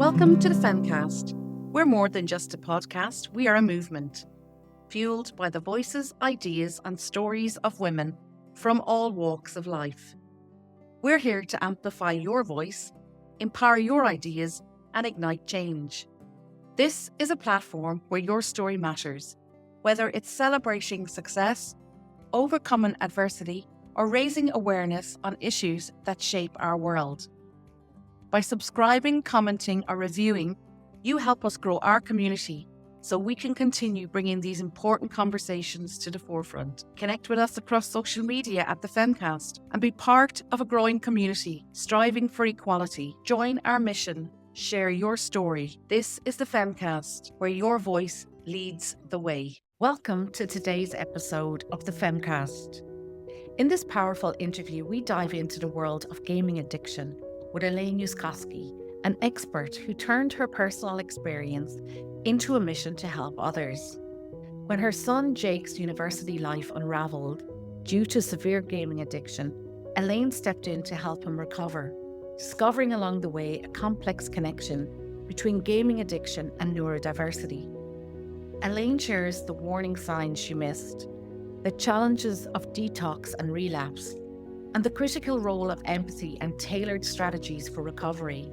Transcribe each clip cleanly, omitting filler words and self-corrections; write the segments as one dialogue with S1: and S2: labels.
S1: Welcome to the Femcast. We're more than just a podcast, we are a movement, fueled by the voices, ideas and stories of women from all walks of life. We're here to amplify your voice, empower your ideas and ignite change. This is a platform where your story matters, whether it's celebrating success, overcoming adversity or raising awareness on issues that shape our world. By subscribing, commenting or reviewing, you help us grow our community so we can continue bringing these important conversations to the forefront. Connect with us across social media at the Femcast and be part of a growing community striving for equality. Join our mission. Share your story. This is the Femcast, where your voice leads the way. Welcome to today's episode of the Femcast. In this powerful interview, we dive into the world of gaming addiction with Elaine Uskoski, an expert who turned her personal experience into a mission to help others. When her son Jake's university life unravelled due to severe gaming addiction, Elaine stepped in to help him recover, discovering along the way a complex connection between gaming addiction and neurodiversity. Elaine shares the warning signs she missed, the challenges of detox and relapse, and the critical role of empathy and tailored strategies for recovery.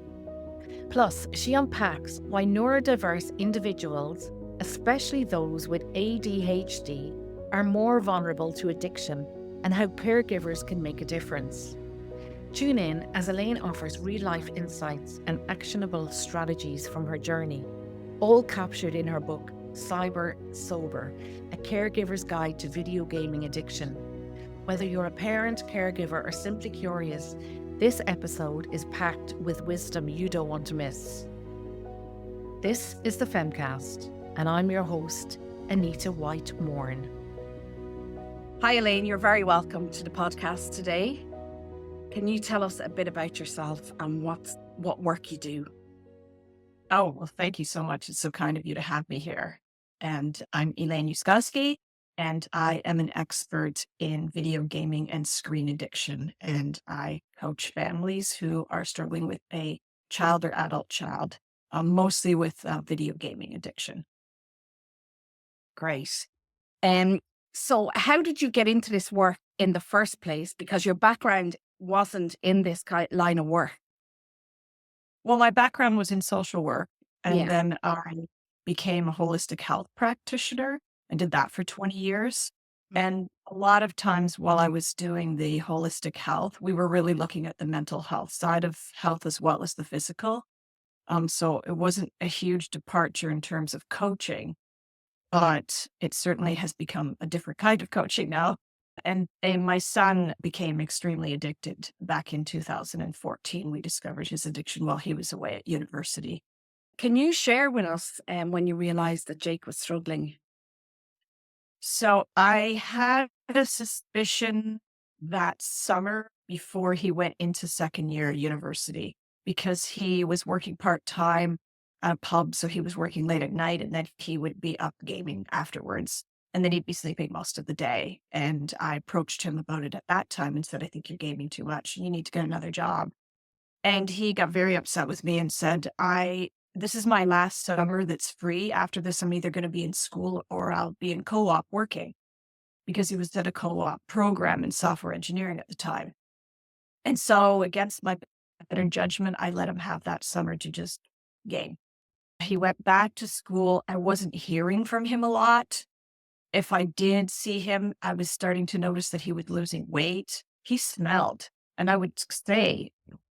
S1: Plus, she unpacks why neurodiverse individuals, especially those with ADHD, are more vulnerable to addiction and how caregivers can make a difference. Tune in as Elaine offers real-life insights and actionable strategies from her journey, all captured in her book, Cyber Sober, a caregiver's guide to video gaming addiction. Whether you're a parent, caregiver, or simply curious, this episode is packed with wisdom you don't want to miss. This is the Femcast, and I'm your host, Anita White-Moran. Hi, Elaine. You're very welcome to the podcast today. Can you tell us a bit about yourself and what work you do?
S2: Oh, well, thank you so much. It's so kind of you to have me here. And I'm Elaine Uskoski, and I am an expert in video gaming and screen addiction. And I coach families who are struggling with a child or adult child, mostly with video gaming addiction.
S1: Great. So how did you get into this work in the first place? Because your background wasn't in this line of work.
S2: Well, my background was in social work, and then I became a holistic health practitioner. I did that for 20 years. And a lot of times while I was doing the holistic health, we were really looking at the mental health side of health as well as the physical. So it wasn't a huge departure in terms of coaching, but it certainly has become a different kind of coaching now. And my son became extremely addicted back in 2014. We discovered his addiction while he was away at university.
S1: Can you share with us when you realized that Jake was struggling?
S2: So I had a suspicion that summer before he went into second year university, because he was working part-time at a pub. So he was working late at night and then he would be up gaming afterwards. And then he'd be sleeping most of the day. And I approached him about it at that time and said, I think you're gaming too much. You need to get another job. And he got very upset with me and said, this is my last summer that's free. After this, I'm either going to be in school or I'll be in co-op working, because he was at a co-op program in software engineering at the time. And so against my better judgment, I let him have that summer to just game. He went back to school. I wasn't hearing from him a lot. If I did see him, I was starting to notice that he was losing weight. He smelled. And I would say,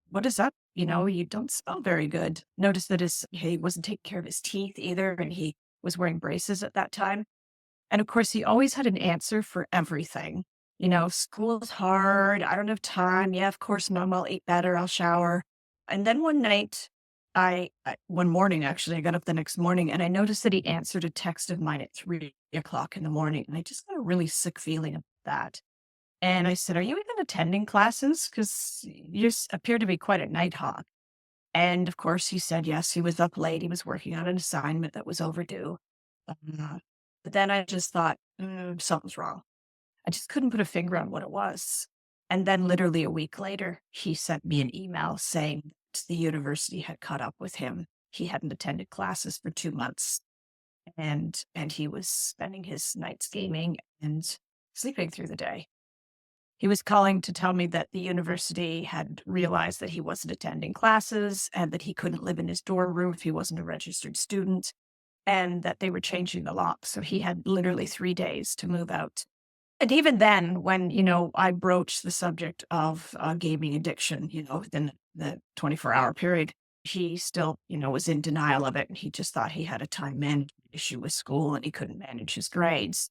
S2: what is up? You don't smell very good. Notice that he wasn't taking care of his teeth either. And he was wearing braces at that time. And of course, he always had an answer for everything. School is hard. I don't have time. Yeah, of course, Mom, I'll eat better. I'll shower. And then one night, one morning, actually, I got up the next morning and I noticed that he answered a text of mine at 3:00 in the morning. And I just got a really sick feeling of that. And I said, are you even attending classes? Because you appear to be quite a night hawk. And of course, he said, yes, he was up late. He was working on an assignment that was overdue. But then I just thought, something's wrong. I just couldn't put a finger on what it was. And then literally a week later, he sent me an email saying the university had caught up with him He hadn't attended classes for 2 months, and he was spending his nights gaming and sleeping through the day. He was calling to tell me that the university had realized that he wasn't attending classes and that he couldn't live in his dorm room if he wasn't a registered student, and that they were changing the lock. So he had literally 3 days to move out. And even then, when, I broached the subject of gaming addiction, within the 24-hour period, he still, was in denial of it. And he just thought he had a time management issue with school and he couldn't manage his grades.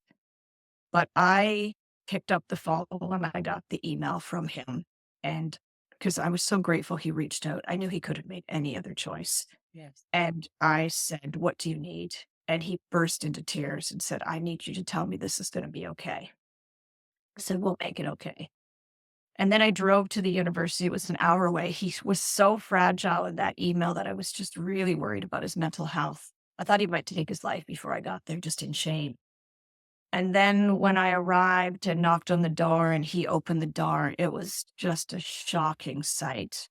S2: But I picked up the phone when I got the email from him. And because I was so grateful he reached out, I knew he could have made any other choice.
S1: Yes.
S2: And I said, "What do you need?" And he burst into tears and said, "I need you to tell me this is going to be okay." I said, "We'll make it okay." And then I drove to the university. It was an hour away. He was so fragile in that email that I was just really worried about his mental health. I thought he might take his life before I got there, just in shame. And then when I arrived and knocked on the door and he opened the door, it was just a shocking sight.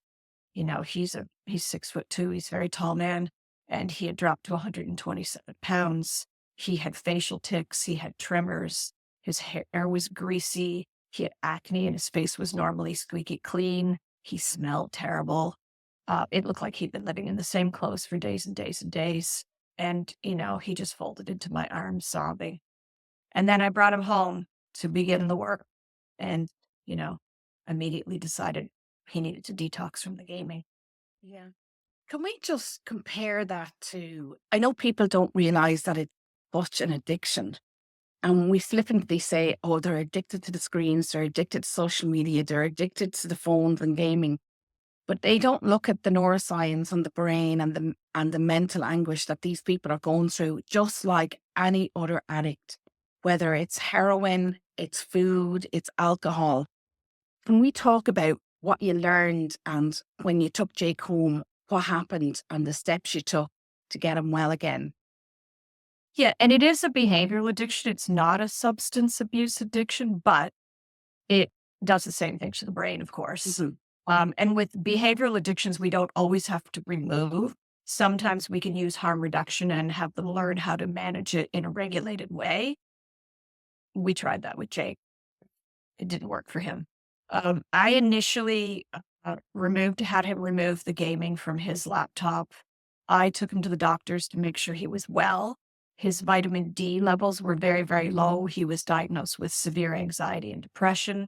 S2: He's 6'2". He's a very tall man, and he had dropped to 127 pounds. He had facial tics. He had tremors. His hair was greasy. He had acne, and his face was normally squeaky clean. He smelled terrible. It looked like he'd been living in the same clothes for days and days and days. And, he just folded into my arms sobbing. And then I brought him home to begin the work and, immediately decided he needed to detox from the gaming.
S1: Yeah. Can we just compare that to, I know people don't realize that it's such an addiction. And we flippantly say, oh, they're addicted to the screens, they're addicted to social media, they're addicted to the phones and gaming. But they don't look at the neuroscience and the brain and the mental anguish that these people are going through, just like any other addict, whether it's heroin, it's food, it's alcohol. Can we talk about what you learned and when you took Jake home, what happened and the steps you took to get him well again?
S2: Yeah, and it is a behavioral addiction. It's not a substance abuse addiction, but it does the same thing to the brain, of course. And with behavioral addictions, we don't always have to remove. Sometimes we can use harm reduction and have them learn how to manage it in a regulated way. We tried that with Jake. It didn't work for him. I initially had him remove the gaming from his laptop. I took him to the doctors to make sure he was well. His vitamin D levels were very, very low. He was diagnosed with severe anxiety and depression,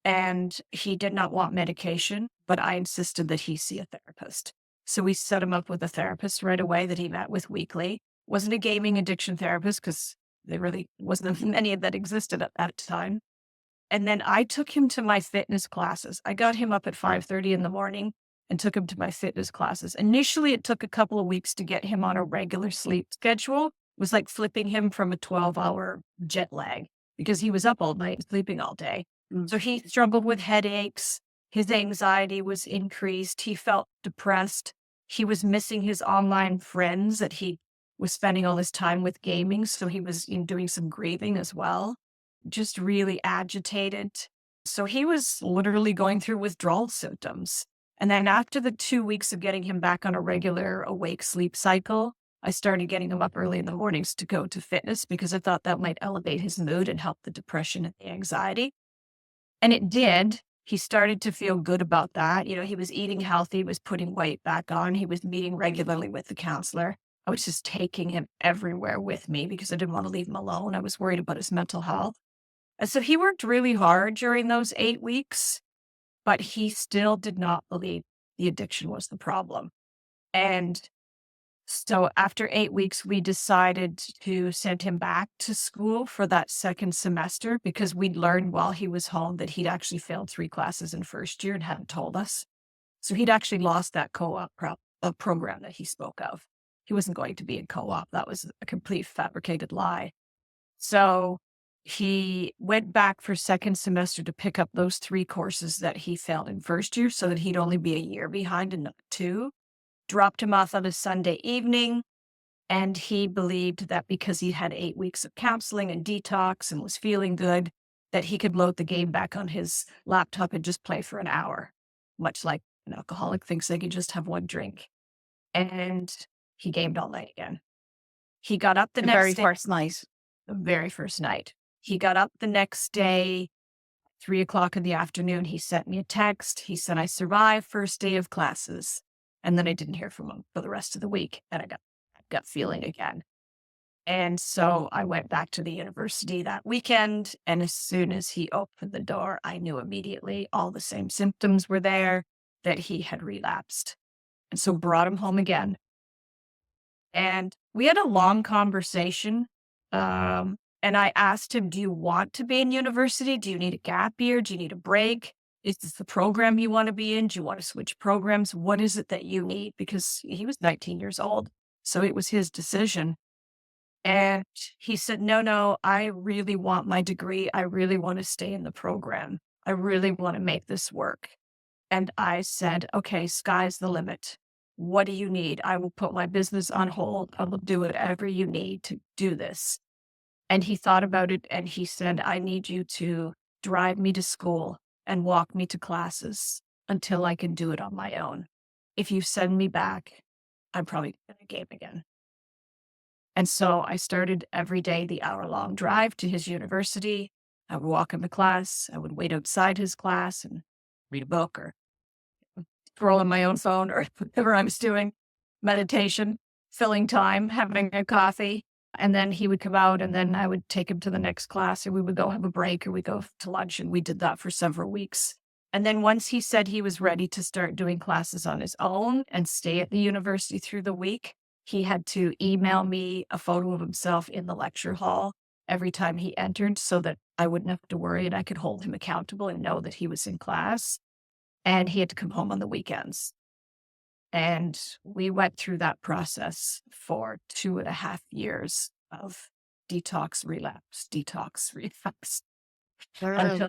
S2: and he did not want medication, but I insisted that he see a therapist. So we set him up with a therapist right away that he met with weekly. Wasn't a gaming addiction therapist because there really wasn't many that existed at that time. And then I took him to my fitness classes. I got him up at 5:30 in the morning and took him to my fitness classes. Initially, it took a couple of weeks to get him on a regular sleep schedule. It was like flipping him from a 12-hour jet lag because he was up all night and sleeping all day. So he struggled with headaches. His anxiety was increased. He felt depressed. He was missing his online friends that he was spending all his time with gaming. So he was doing some grieving as well, just really agitated. So he was literally going through withdrawal symptoms. And then after the 2 weeks of getting him back on a regular awake sleep cycle, I started getting him up early in the mornings to go to fitness because I thought that might elevate his mood and help the depression and the anxiety. And it did. He started to feel good about that. He was eating healthy, was putting weight back on. He was meeting regularly with the counselor. I was just taking him everywhere with me because I didn't want to leave him alone. I was worried about his mental health. And so he worked really hard during those 8 weeks, but he still did not believe the addiction was the problem. And so after 8 weeks, we decided to send him back to school for that second semester because we'd learned while he was home that he'd actually failed 3 classes in first year and hadn't told us. So he'd actually lost that co-op program that he spoke of. He wasn't going to be in co-op. That was a complete fabricated lie. So he went back for second semester to pick up those 3 courses that he failed in first year so that he'd only be a year behind in 2. Dropped him off on a Sunday evening, and he believed that because he had 8 weeks of counseling and detox and was feeling good, that he could load the game back on his laptop and just play for an hour, much like an alcoholic thinks they can just have one drink. and he gamed all night again. He got up the
S1: The very
S2: next day,
S1: first night.
S2: the very first night. He got up the next day, 3 o'clock in the afternoon. He sent me a text. He said, I survived first day of classes. And then I didn't hear from him for the rest of the week. And I got gut feeling again. And so I went back to the university that weekend. And as soon as he opened the door, I knew immediately all the same symptoms were there, that he had relapsed. And so brought him home again. And we had a long conversation. And I asked him, do you want to be in university? Do you need a gap year? Do you need a break? Is this the program you want to be in? Do you want to switch programs? What is it that you need? Because he was 19 years old. So it was his decision. And he said, no, I really want my degree. I really want to stay in the program. I really want to make this work. And I said, okay, sky's the limit. What do you need? I will put my business on hold. I will do whatever you need to do this. And he thought about it and he said, I need you to drive me to school and walk me to classes until I can do it on my own. If you send me back, I'm probably going to game again. And so I started every day the hour-long drive to his university. I would walk him to class. I would wait outside his class and read a book or scroll on my own phone or whatever I was doing, meditation, filling time, having a coffee. And then he would come out and then I would take him to the next class or we would go have a break or we go to lunch. And we did that for several weeks. And then once he said he was ready to start doing classes on his own and stay at the university through the week, he had to email me a photo of himself in the lecture hall every time he entered so that I wouldn't have to worry and I could hold him accountable and know that he was in class. And he had to come home on the weekends. And we went through that process for 2.5 years of detox, relapse until,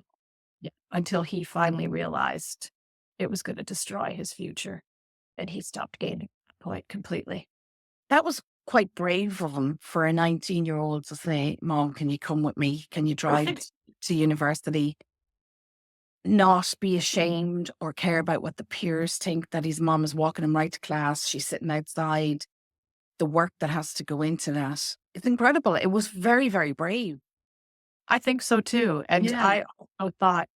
S2: until he finally realized it was going to destroy his future. And he stopped gaming quite completely.
S1: That was quite brave of him for a 19-year-old to say, Mom, can you come with me? Can you drive to university? Not be ashamed or care about what the peers think, that his mom is walking him right to class. She's sitting outside. The work that has to go into that. It's incredible. It was very, very brave.
S2: I think so too. And
S1: Yeah.
S2: I also thought,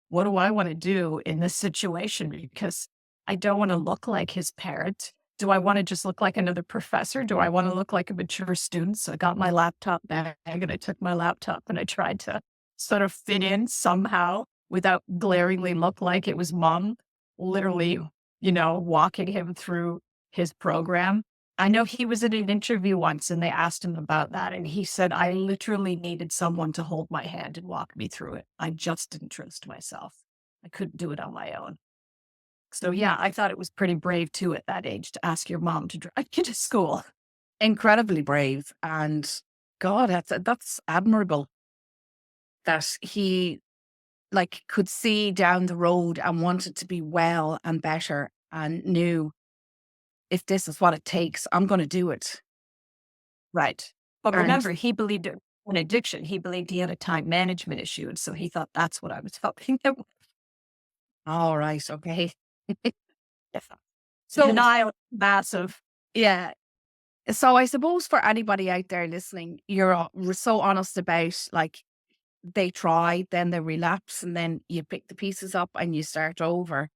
S2: what do I want to do in this situation? Because I don't want to look like his parent. Do I want to just look like another professor? Do I want to look like a mature student? So I got my laptop bag and I took my laptop and I tried to sort of fit in somehow without glaringly look like it was Mom, literally, walking him through his program. I know he was in an interview once and they asked him about that. And he said, I literally needed someone to hold my hand and walk me through it. I just didn't trust myself. I couldn't do it on my own. So yeah, I thought it was pretty brave too at that age to ask your mom to drive you to school.
S1: Incredibly brave. And God, that's admirable that he could see down the road and wanted to be well and better and knew, if this is what it takes, I'm going to do it.
S2: Right. But
S1: And-
S2: remember, he believed in addiction. He believed he had a time management issue. And so he thought that's what I was helping him with.
S1: All right. Okay.
S2: So denial, massive.
S1: Yeah. So I suppose for anybody out there listening, you're so honest about they try, then they relapse, and then you pick the pieces up and you start over.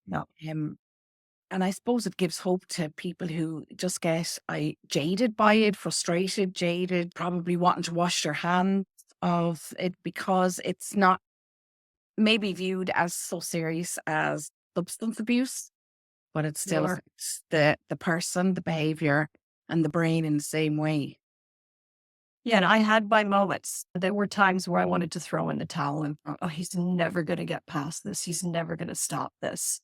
S2: No.
S1: And I suppose it gives hope to people who just get jaded by it, frustrated, jaded, probably wanting to wash their hands of it because it's not maybe viewed as so serious as substance abuse, but it still
S2: Sure.
S1: affects the person, the behavior, and the brain in the same way.
S2: Yeah, and I had my moments. There were times where I wanted to throw in the towel and, oh, he's never going to get past this. He's never going to stop this.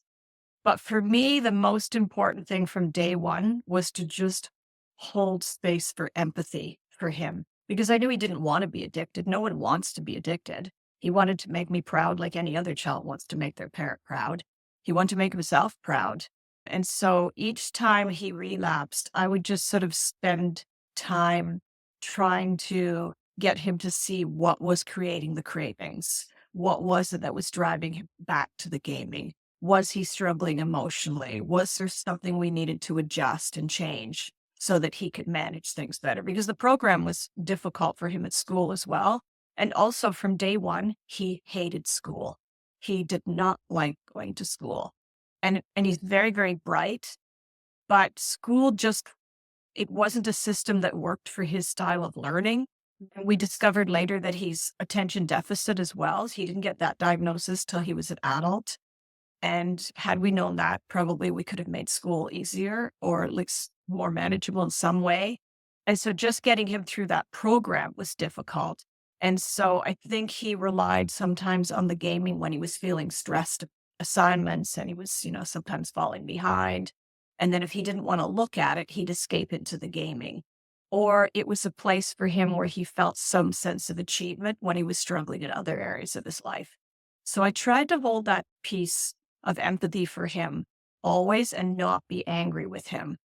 S2: But for me, the most important thing from day one was to just hold space for empathy for him because I knew he didn't want to be addicted. No one wants to be addicted. He wanted to make me proud like any other child wants to make their parent proud. He wanted to make himself proud. And so each time he relapsed, I would just sort of spend time trying to get him to see what was creating the cravings. What was it that was driving him back to the gaming? Was he struggling emotionally? Was there something we needed to adjust and change so that he could manage things better? Because the program was difficult for him at school as well. And also from day one, he hated school. He did not like going to school. And he's very, very bright, but school just, it wasn't a system that worked for his style of learning. And we discovered later that he's attention deficit as well. He didn't get that diagnosis till he was an adult. And had we known that, probably we could have made school easier or at least more manageable in some way. And so just getting him through that program was difficult. And so I think he relied sometimes on the gaming when he was feeling stressed assignments and he was, sometimes falling behind. And then if he didn't want to look at it, he'd escape into the gaming. Or it was a place for him where he felt some sense of achievement when he was struggling in other areas of his life. So I tried to hold that piece of empathy for him always and not be angry with him.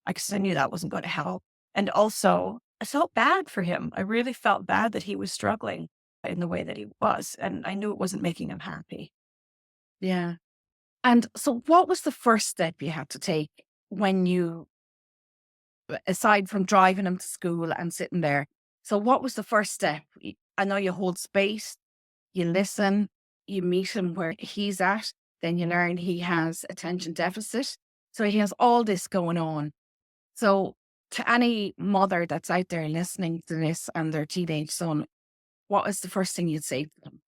S2: Because I knew that wasn't going to help. And also, I felt bad for him. I really felt bad that he was struggling in the way that he was. And I knew it wasn't making him happy.
S1: Yeah. And so what was the first step you had to take when you, aside from driving him to school and sitting there? So what was the first step? I know you hold space, you listen, you meet him where he's at, then you learn he has attention deficit. So he has all this going on. So to any mother that's out there listening to this and their teenage son, what is the first thing you'd say to them?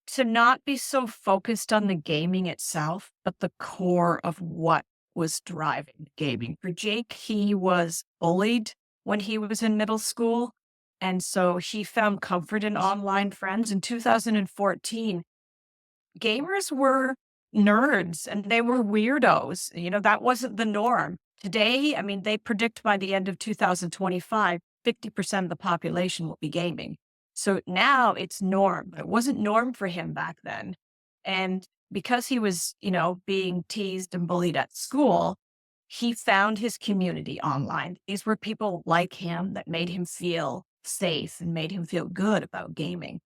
S2: To not be so focused on the gaming itself, but the core of what was driving gaming. For Jake, he was bullied when he was in middle school. And so he found comfort in online friends. In 2014, gamers were nerds and they were weirdos. That wasn't the norm. Today, they predict by the end of 2025, 50% of the population will be gaming. So now it's norm, but it wasn't norm for him back then. And because he was, being teased and bullied at school, he found his community online. These were people like him that made him feel safe and made him feel good about gaming.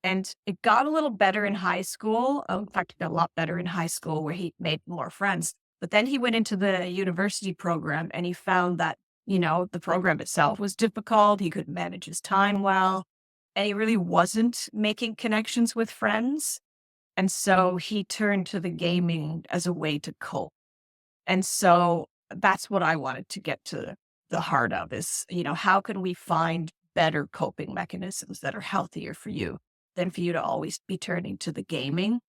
S2: And it got a little better in high school. In fact, it got a lot better in high school where he made more friends. But then he went into the university program and he found that, the program itself was difficult. He couldn't manage his time well. And he really wasn't making connections with friends. And so he turned to the gaming as a way to cope. And so that's what I wanted to get to the heart of is, how can we find better coping mechanisms that are healthier for you than for you to always be turning to the gaming?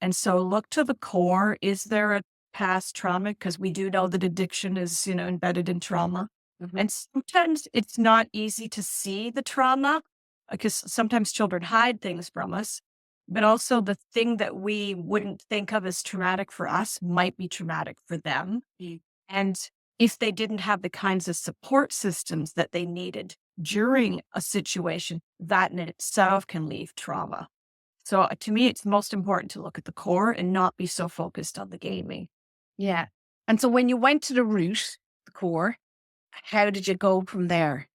S2: And so look to the core. Is there a past trauma? Because we do know that addiction is, embedded in trauma. Mm-hmm. And sometimes it's not easy to see the trauma because sometimes children hide things from us. But also the thing that we wouldn't think of as traumatic for us might be traumatic for them. Mm. And if they didn't have the kinds of support systems that they needed during a situation, that in itself can leave trauma. So to me, it's most important to look at the core and not be so focused on the gaming.
S1: Yeah. And so when you went to the root, the core, how did you go from there?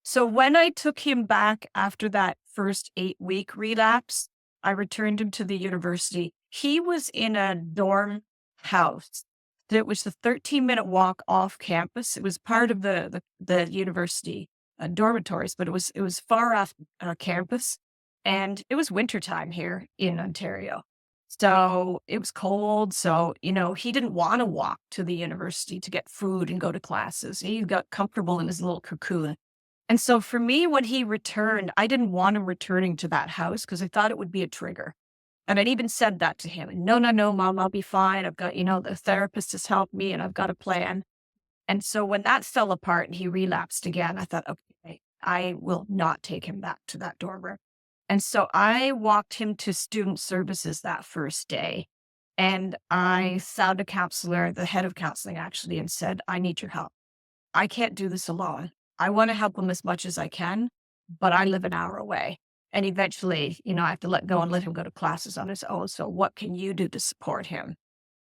S2: So when I took him back after that first 8-week relapse, I returned him to the university. He was in a dorm house. It was a 13-minute walk off campus. It was part of the university dormitories, but it was far off our campus. And it was wintertime here in Ontario. So it was cold. So, he didn't want to walk to the university to get food and go to classes. He got comfortable in his little cocoon. And so for me, when he returned, I didn't want him returning to that house because I thought it would be a trigger. And I'd even said that to him. No, Mom, I'll be fine. I've got, the therapist has helped me and I've got a plan. And so when that fell apart and he relapsed again, I thought, okay, I will not take him back to that dorm room. And so I walked him to student services that first day. And I found a counselor, the head of counseling actually, and said, I need your help. I can't do this alone. I want to help him as much as I can, but I live an hour away. And eventually, I have to let go and let him go to classes on his own. So what can you do to support him?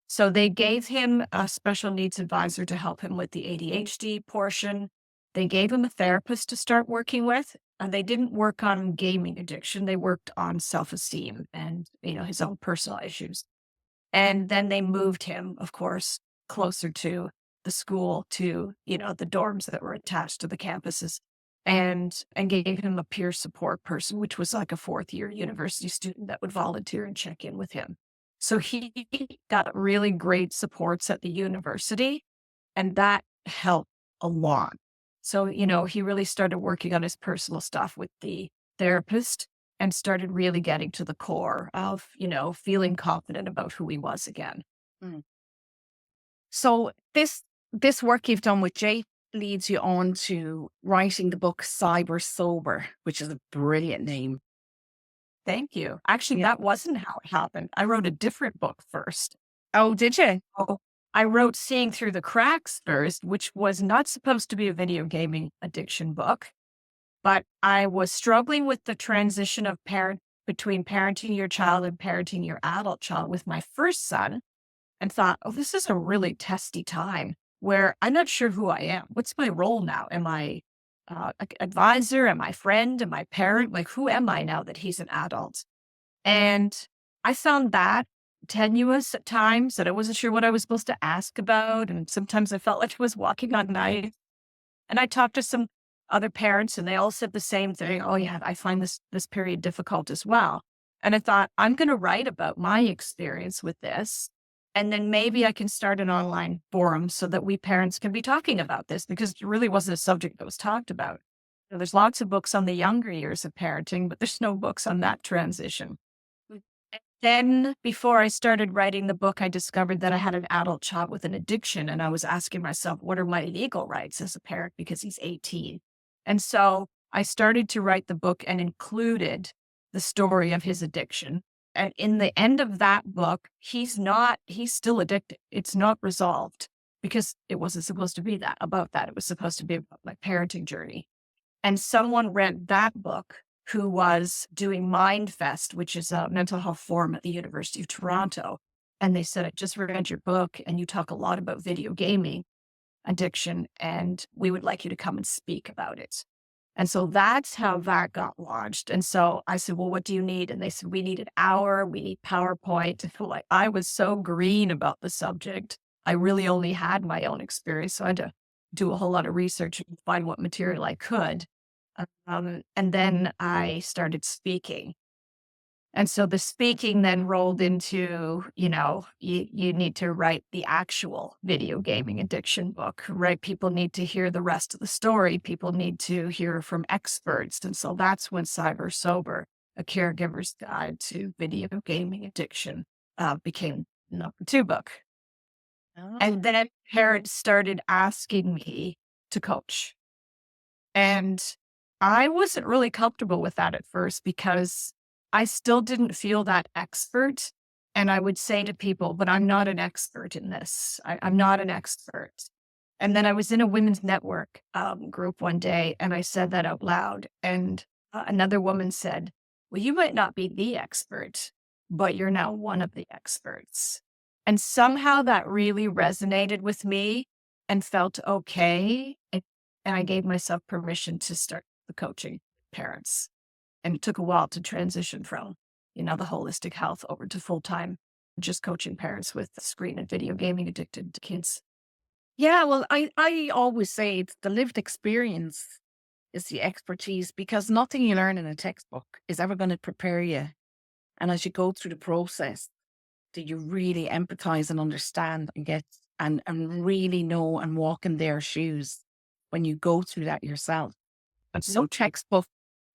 S2: So they gave him a special needs advisor to help him with the ADHD portion. They gave him a therapist to start working with. and they didn't work on gaming addiction. They worked on self-esteem and, his own personal issues. And then they moved him, of course, closer to the school, to, the dorms that were attached to the campuses, and gave him a peer support person, which was like a fourth year university student that would volunteer and check in with him. So he got really great supports at the university, and that helped a lot. So, he really started working on his personal stuff with the therapist and started really getting to the core of, feeling confident about who he was again.
S1: Mm. So this work you've done with Jake leads you on to writing the book Cyber Sober, which is a brilliant name.
S2: Thank you. Actually, that wasn't how it happened. I wrote a different book first.
S1: Oh, did you?
S2: Oh, I wrote Seeing Through the Cracks first, which was not supposed to be a video gaming addiction book. But I was struggling with the transition of between parenting your child and parenting your adult child with my first son, and thought, oh, this is a really testy time where I'm not sure who I am. What's my role now? Am I advisor? Am I friend? Am I parent? Like, who am I now that he's an adult? And I found that tenuous at times, that I wasn't sure what I was supposed to ask about. And sometimes I felt like I was walking on ice. And I talked to some other parents, and they all said the same thing. Oh yeah, I find this period difficult as well. And I thought, I'm going to write about my experience with this. And then maybe I can start an online forum so that we parents can be talking about this, because it really wasn't a subject that was talked about. There's lots of books on the younger years of parenting, but there's no books on that transition. Then, before I started writing the book, I discovered that I had an adult child with an addiction. And I was asking myself, what are my legal rights as a parent, because he's 18? And so I started to write the book and included the story of his addiction. And in the end of that book, he's still addicted. It's not resolved, because it wasn't supposed to be about that. It was supposed to be about my parenting journey. And someone read that book who was doing MindFest, which is a mental health forum at the University of Toronto. And they said, I just read your book and you talk a lot about video gaming addiction, and we would like you to come and speak about it. And so that's how that got launched. And so I said, well, what do you need? And they said, we need an hour, we need PowerPoint. And like, I was so green about the subject. I really only had my own experience. So I had to do a whole lot of research and find what material I could. And then I started speaking. And so the speaking then rolled into, you need to write the actual video gaming addiction book, right? People need to hear the rest of the story. People need to hear from experts. And so that's when Cyber Sober, A Caregiver's Guide to Video Gaming Addiction, became number 2 book.
S1: Oh.
S2: And then parents started asking me to coach. And I wasn't really comfortable with that at first, because I still didn't feel that expert. And I would say to people, but I'm not an expert in this. I'm not an expert. And then I was in a women's network group one day, and I said that out loud. And another woman said, well, you might not be the expert, but you're now one of the experts. And somehow that really resonated with me and felt okay. And I gave myself permission to start the coaching parents. And it took a while to transition from, the holistic health over to full-time, just coaching parents with screen and video gaming addicted kids.
S1: Yeah, well, I always say it's the lived experience is the expertise, because nothing you learn in a textbook is ever going to prepare you. And as you go through the process, do you really empathize and understand and get and really know and walk in their shoes when you go through that yourself. And no textbook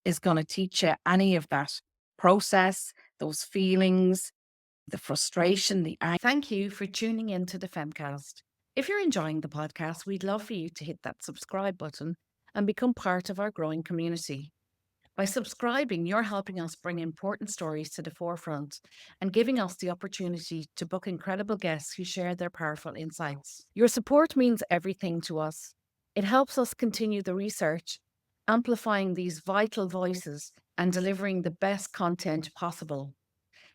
S1: is going to teach you any of that process, those feelings, the frustration, the anger. Thank you for tuning in to the Femcast. If you're enjoying the podcast, we'd love for you to hit that subscribe button and become part of our growing community. By subscribing, you're helping us bring important stories to the forefront and giving us the opportunity to book incredible guests who share their powerful insights. Your support means everything to us. It helps us continue the research, amplifying these vital voices and delivering the best content possible.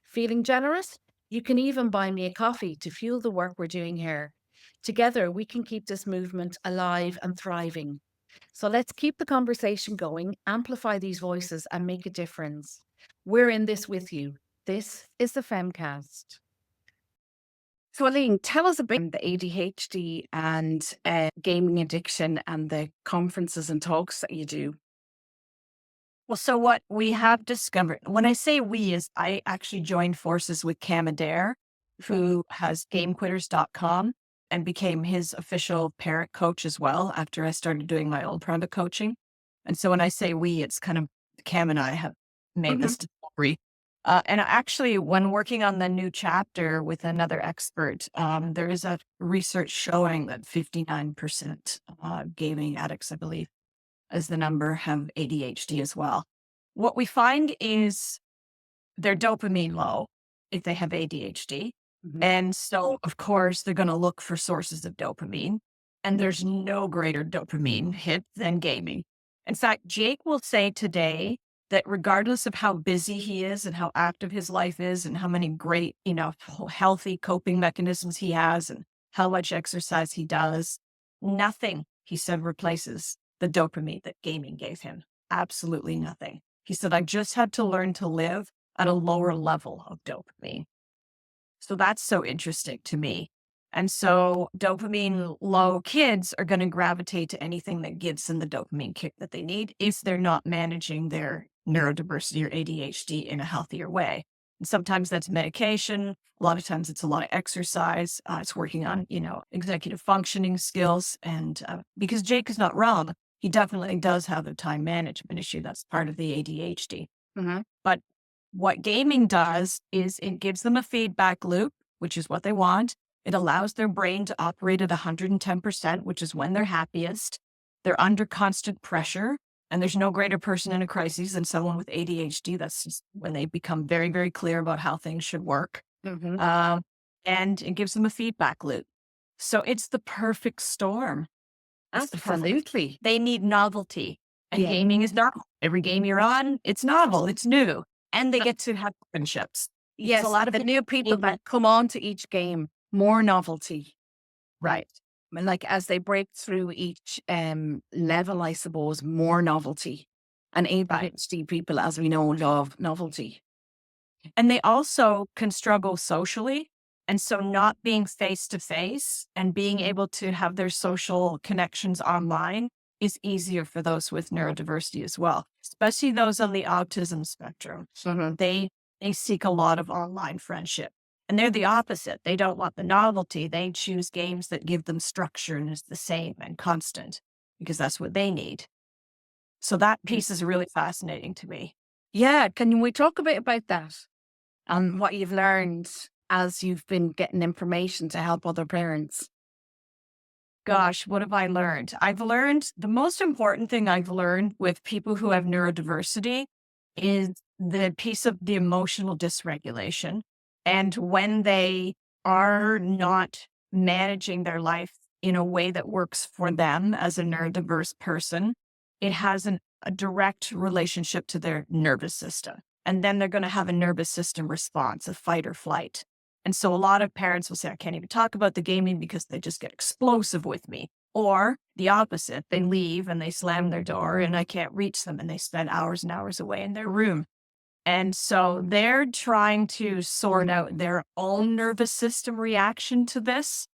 S1: Feeling generous? You can even buy me a coffee to fuel the work we're doing here. Together, we can keep this movement alive and thriving. So let's keep the conversation going, amplify these voices, and make a difference. We're in this with you. This is the Femcast. So, Elaine, tell us about the ADHD and gaming addiction and the conferences and talks that you do.
S2: Well, so what we have discovered, when I say we, is I actually joined forces with Cam Adair, who has gamequitters.com and became his official parent coach as well after I started doing my own private coaching. And so when I say we, it's kind of Cam and I have made this discovery. And actually, when working on the new chapter with another expert, there is a research showing that 59% gaming addicts, I believe, as the number, have ADHD as well. What we find is their dopamine low if they have ADHD. And so, of course, they're going to look for sources of dopamine. And there's no greater dopamine hit than gaming. In fact, Jake will say today that regardless of how busy he is and how active his life is and how many great, healthy coping mechanisms he has and how much exercise he does, nothing, he said, replaces the dopamine that gaming gave him. Absolutely nothing. He said, I just had to learn to live at a lower level of dopamine. So that's so interesting to me. And so dopamine low kids are going to gravitate to anything that gives them the dopamine kick that they need if they're not managing their neurodiversity or ADHD in a healthier way. And sometimes that's medication. A lot of times it's a lot of exercise. It's working on, executive functioning skills. And because Jake is not wrong, he definitely does have a time management issue. That's part of the ADHD. But what gaming does is it gives them a feedback loop, which is what they want. It allows their brain to operate at 110%, which is when they're happiest. They're under constant pressure, and there's no greater person in a crisis than someone with ADHD. That's just when they become very, very clear about how things should work. And it gives them a feedback loop. So it's the perfect storm.
S1: Absolutely.
S2: They need novelty. And gaming is novel. Every game you're on, it's novel, it's new. And they get to have friendships.
S1: Yes, a lot of the new people that come on to each game, more novelty.
S2: Right.
S1: Like as they break through each level, I suppose, more novelty. And ADHD people, as we know, love novelty.
S2: And they also can struggle socially. And so not being face to face and being able to have their social connections online is easier for those with neurodiversity as well, especially those on the autism spectrum. They seek a lot of online friendship. And they're the opposite. They don't want the novelty. They choose games that give them structure and is the same and constant because that's what they need. So that piece is really fascinating to me.
S1: Yeah. Can we talk a bit about that and what you've learned as you've been getting information to help other parents?
S2: Gosh, what have I learned? I've learned the most important thing I've learned with people who have neurodiversity is the piece of the emotional dysregulation. And when they are not managing their life in a way that works for them as a neurodiverse person, it has a direct relationship to their nervous system. And then they're going to have a nervous system response, a fight or flight. And so a lot of parents will say, I can't even talk about the gaming because they just get explosive with me. Or the opposite, they leave and they slam their door and I can't reach them and they spend hours and hours away in their room. And so they're trying to sort out their own nervous system reaction to this.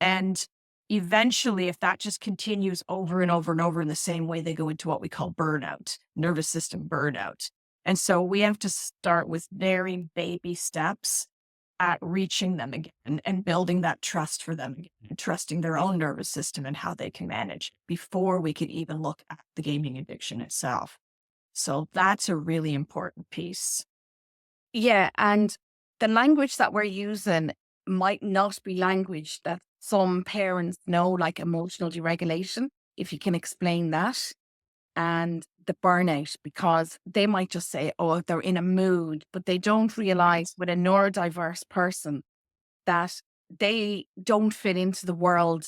S2: And eventually, if that just continues over and over and over in the same way, they go into what we call burnout, nervous system burnout. And so we have to start with very baby steps at reaching them again and building that trust for them again, trusting their own nervous system and how they can manage before we could even look at the gaming addiction itself. So that's a really important piece.
S1: Yeah. And the language that we're using might not be language that some parents know, like emotional deregulation, if you can explain that, and the burnout, because they might just say, oh, they're in a mood, but they don't realize with a neurodiverse person that they don't fit into the world,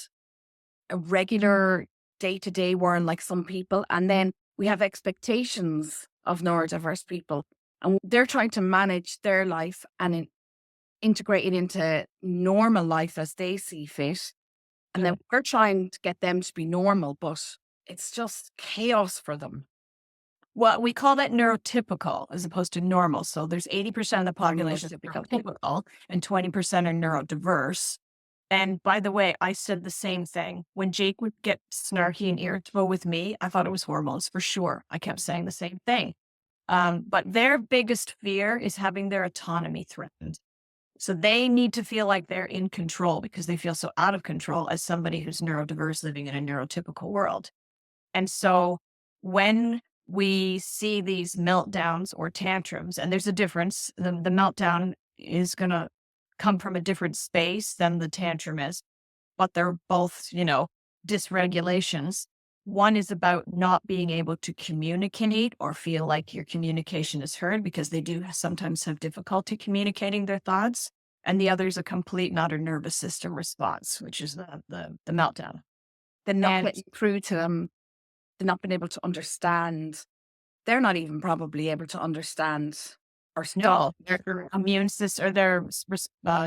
S1: a regular day-to-day world like some people. And then we have expectations of neurodiverse people, and they're trying to manage their life and integrate it into normal life as they see fit. And then we're trying to get them to be normal, but it's just chaos for them.
S2: Well, we call that neurotypical as opposed to normal. So there's 80% of the population is neurotypical and 20% are neurodiverse. And by the way, I said the same thing. When Jake would get snarky and irritable with me, I thought it was hormones for sure. I kept saying the same thing. But their biggest fear is having their autonomy threatened. So they need to feel like they're in control because they feel so out of control as somebody who's neurodiverse living in a neurotypical world. And so when we see these meltdowns or tantrums, and there's a difference, the meltdown is going to come from a different space than the tantrum is, but they're both, dysregulations. One is about not being able to communicate or feel like your communication is heard because they do sometimes have difficulty communicating their thoughts. And the other is a complete and utter nervous system response, which is the meltdown.
S1: They're not
S2: And
S1: getting through to them. They're not being able to understand. They're not even probably able to understand or
S2: no,
S1: stop.
S2: their immune system or their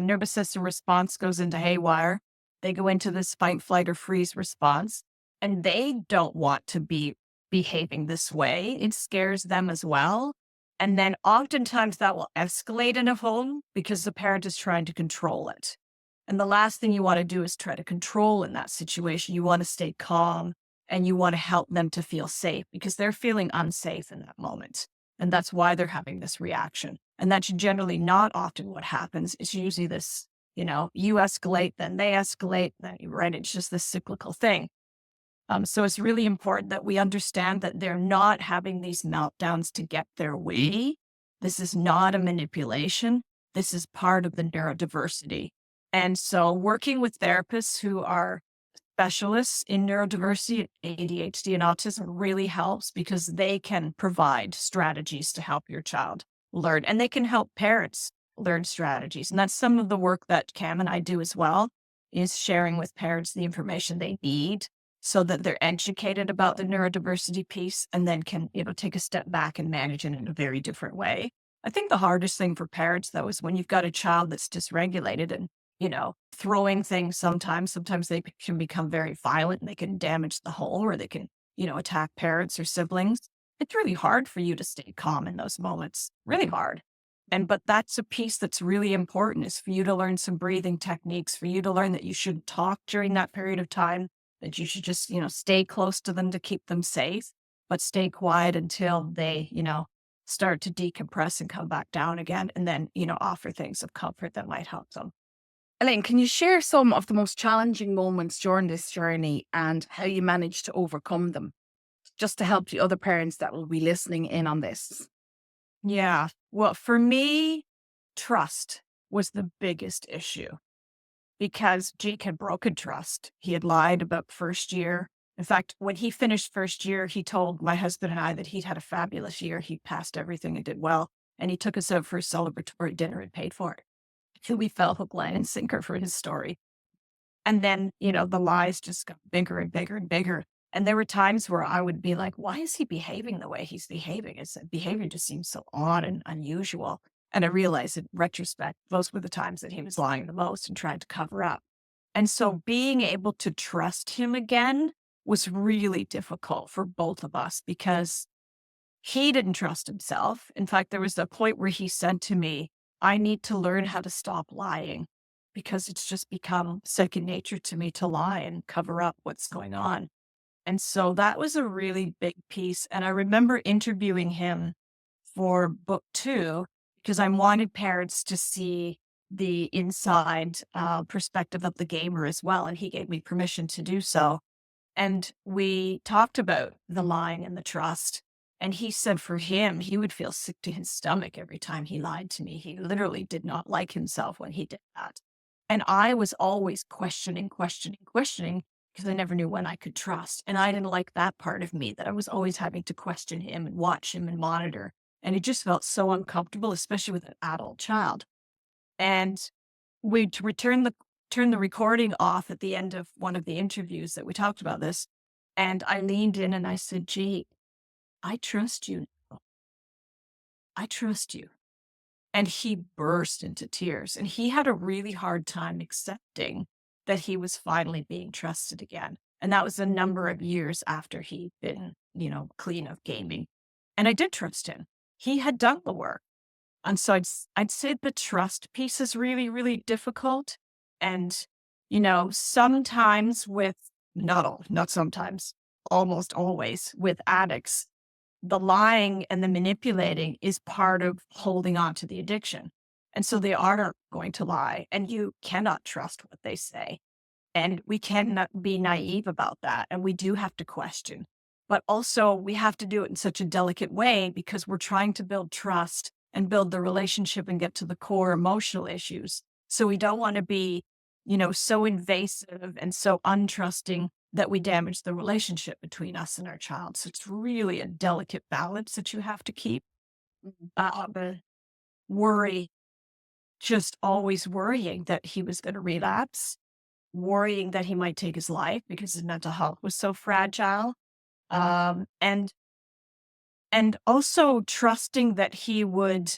S2: nervous system response goes into haywire. They go into this fight, flight, or freeze response, and they don't want to be behaving this way. It scares them as well. And then oftentimes that will escalate in a home because the parent is trying to control it. And the last thing you want to do is try to control in that situation. You want to stay calm and you want to help them to feel safe because they're feeling unsafe in that moment. And that's why they're having this reaction. And that's generally not often what happens. It's usually this, you escalate, then they escalate, then right. It's just this cyclical thing. So it's really important that we understand that they're not having these meltdowns to get their way. This is not a manipulation. This is part of the neurodiversity. And so working with therapists who are specialists in neurodiversity, ADHD, and autism really helps because they can provide strategies to help your child learn, and they can help parents learn strategies. And that's some of the work that Cam and I do as well, is sharing with parents the information they need so that they're educated about the neurodiversity piece and then can, take a step back and manage it in a very different way. I think the hardest thing for parents, though, is when you've got a child that's dysregulated and throwing things sometimes they can become very violent and they can damage the home or they can, attack parents or siblings. It's really hard for you to stay calm in those moments, really hard. But that's a piece that's really important is for you to learn some breathing techniques, for you to learn that you should talk during that period of time, that you should just, stay close to them to keep them safe, but stay quiet until they, start to decompress and come back down again. And then, offer things of comfort that might help them.
S1: Elaine, can you share some of the most challenging moments during this journey and how you managed to overcome them, just to help the other parents that will be listening in on this?
S2: Yeah. Well, for me, trust was the biggest issue because Jake had broken trust. He had lied about first year. In fact, when he finished first year, he told my husband and I that he'd had a fabulous year. He passed everything and did well. And he took us out for a celebratory dinner and paid for it. So we fell hook, line, and sinker for his story. And then, the lies just got bigger and bigger and bigger. And there were times where I would be like, why is he behaving the way he's behaving? His behavior just seems so odd and unusual. And I realized in retrospect, those were the times that he was lying the most and tried to cover up. And so being able to trust him again was really difficult for both of us because he didn't trust himself. In fact, there was a point where he said to me, I need to learn how to stop lying because it's just become second nature to me to lie and cover up what's going on. And so that was a really big piece. And I remember interviewing him for book 2 because I wanted parents to see the inside perspective of the gamer as well. And he gave me permission to do so. And we talked about the lying and the trust. And he said for him, he would feel sick to his stomach every time he lied to me. He literally did not like himself when he did that. And I was always questioning because I never knew when I could trust. And I didn't like that part of me that I was always having to question him and watch him and monitor. And it just felt so uncomfortable, especially with an adult child. And we turned the recording off at the end of one of the interviews that we talked about this. And I leaned in and I said, Gee, I trust you now. I trust you. And he burst into tears. And he had a really hard time accepting that he was finally being trusted again. And that was a number of years after he'd been, clean of gaming. And I did trust him. He had done the work. And so I'd say the trust piece is really, really difficult. And, sometimes not sometimes, almost always with addicts, the lying and the manipulating is part of holding on to the addiction. And so they aren't going to lie, and you cannot trust what they say. And we cannot be naive about that. And we do have to question. But also, we have to do it in such a delicate way because we're trying to build trust and build the relationship and get to the core emotional issues. So we don't want to be, so invasive and so untrusting that we damage the relationship between us and our child. So it's really a delicate balance that you have to keep. Worry, just always worrying that he was going to relapse, worrying that he might take his life because his mental health was so fragile. And also trusting that he would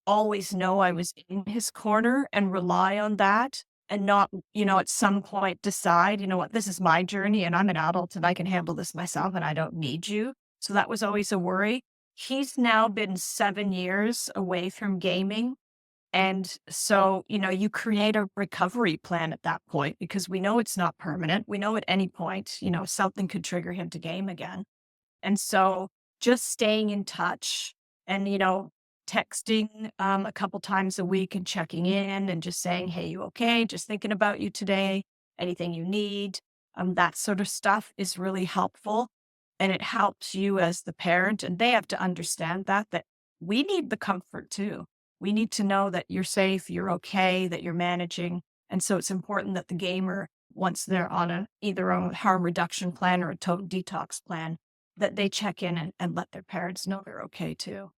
S2: always know I was in his corner and rely on that and not, at some point decide, what, this is my journey and I'm an adult and I can handle this myself and I don't need you. So that was always a worry. He's now been 7 years away from gaming. And so, you create a recovery plan at that point because we know it's not permanent. We know at any point, something could trigger him to game again. And so just staying in touch and, texting a couple times a week and checking in and just saying, hey, you okay? Just thinking about you today. Anything you need? That sort of stuff is really helpful. And it helps you as the parent. And they have to understand that we need the comfort too. We need to know that you're safe, you're okay, that you're managing. And so it's important that the gamer, once they're on either a harm reduction plan or a total detox plan, that they check in and let their parents know they're okay too.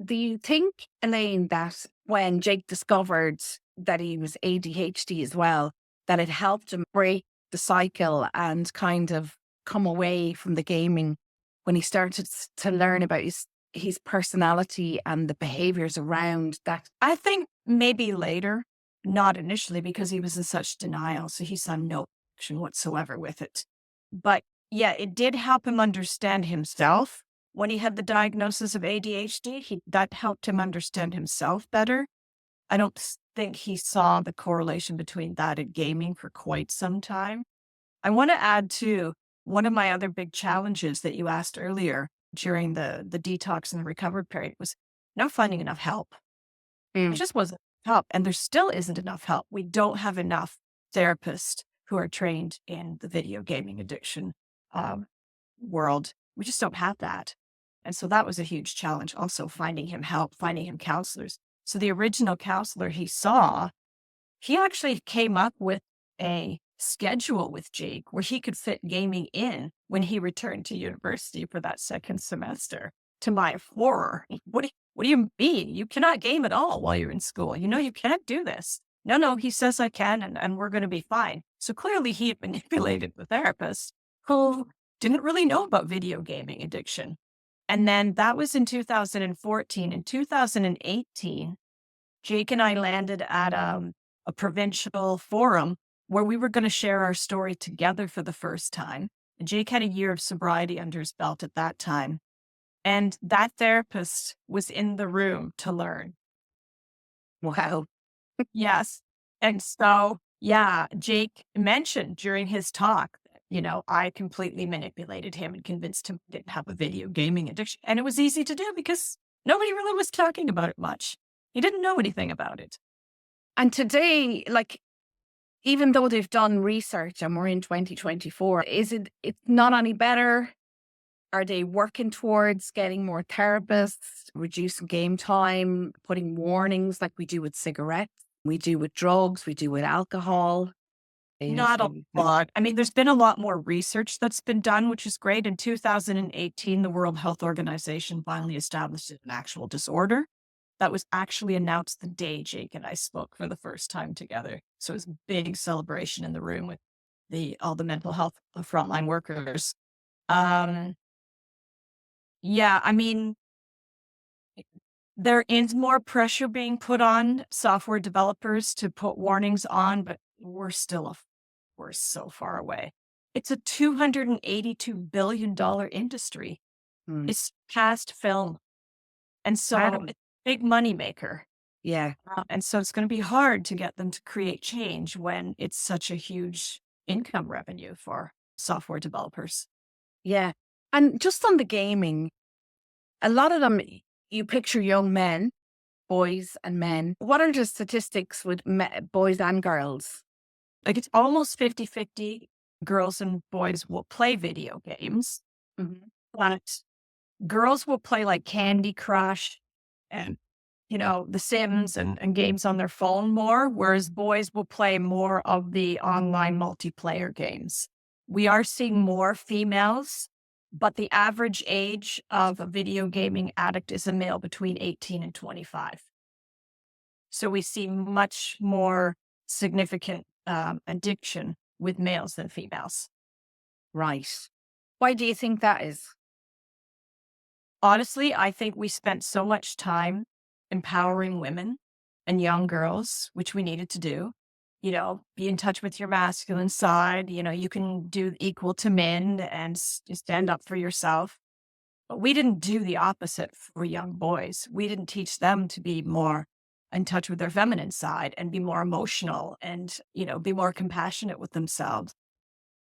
S1: Do you think, Elaine, that when Jake discovered that he was ADHD as well, that it helped him break the cycle and kind of come away from the gaming when he started to learn about his personality and the behaviors around that?
S2: I think maybe later, not initially because he was in such denial. So he saw no action whatsoever with it. But yeah, it did help him understand himself. When he had the diagnosis of ADHD, that helped him understand himself better. I don't think he saw the correlation between that and gaming for quite some time. I want to add too, one of my other big challenges that you asked earlier during the detox and the recovery period was not finding enough help. There just wasn't help. And there still isn't enough help. We don't have enough therapists who are trained in the video gaming addiction world. We just don't have that. And so that was a huge challenge. Also finding him help, finding him counselors. So the original counselor he saw, he actually came up with a schedule with Jake where he could fit gaming in when he returned to university for that second semester. To my horror, what do you mean? You cannot game at all while you're in school. You can't do this. No, he says I can, and we're going to be fine. So clearly he had manipulated the therapist who didn't really know about video gaming addiction. And then that was in 2014. In 2018, Jake and I landed at a provincial forum where we were going to share our story together for the first time. And Jake had a year of sobriety under his belt at that time. And that therapist was in the room to learn.
S1: Wow.
S2: Yes. And so, yeah, Jake mentioned during his talk that, I completely manipulated him and convinced him he didn't have a video gaming addiction. And it was easy to do because nobody really was talking about it much. He didn't know anything about it.
S1: And today, even though they've done research and we're in 2024, it's not any better? Are they working towards getting more therapists, reducing game time, putting warnings like we do with cigarettes, we do with drugs, we do with alcohol?
S2: Not a lot. I mean, there's been a lot more research that's been done, which is great. In 2018, the World Health Organization finally established an actual disorder. That was actually announced the day Jake and I spoke for the first time together. So it was a big celebration in the room with all the mental health frontline workers. Yeah, I mean, there is more pressure being put on software developers to put warnings on, but we're still we're so far away. It's a $282 billion industry.
S1: Mm.
S2: It's past film. And so
S1: Wow.
S2: it's a big moneymaker.
S1: Yeah.
S2: And so it's going to be hard to get them to create change when it's such a huge income revenue for software developers.
S1: Yeah. And just on the gaming, a lot of them, you picture young men, boys and men. What are the statistics with boys and girls?
S2: Like it's almost 50-50. Girls and boys will play video games,
S1: Mhm.
S2: but girls will play like Candy Crush and, The Sims and games on their phone more, whereas boys will play more of the online multiplayer games. We are seeing more females, but the average age of a video gaming addict is a male between 18 and 25. So we see much more significant addiction with males than females.
S1: Right. Why do you think that is?
S2: Honestly, I think we spent so much time empowering women and young girls, which we needed to do. Be in touch with your masculine side. You can do equal to men and stand up for yourself. But we didn't do the opposite for young boys. We didn't teach them to be more in touch with their feminine side and be more emotional and, be more compassionate with themselves.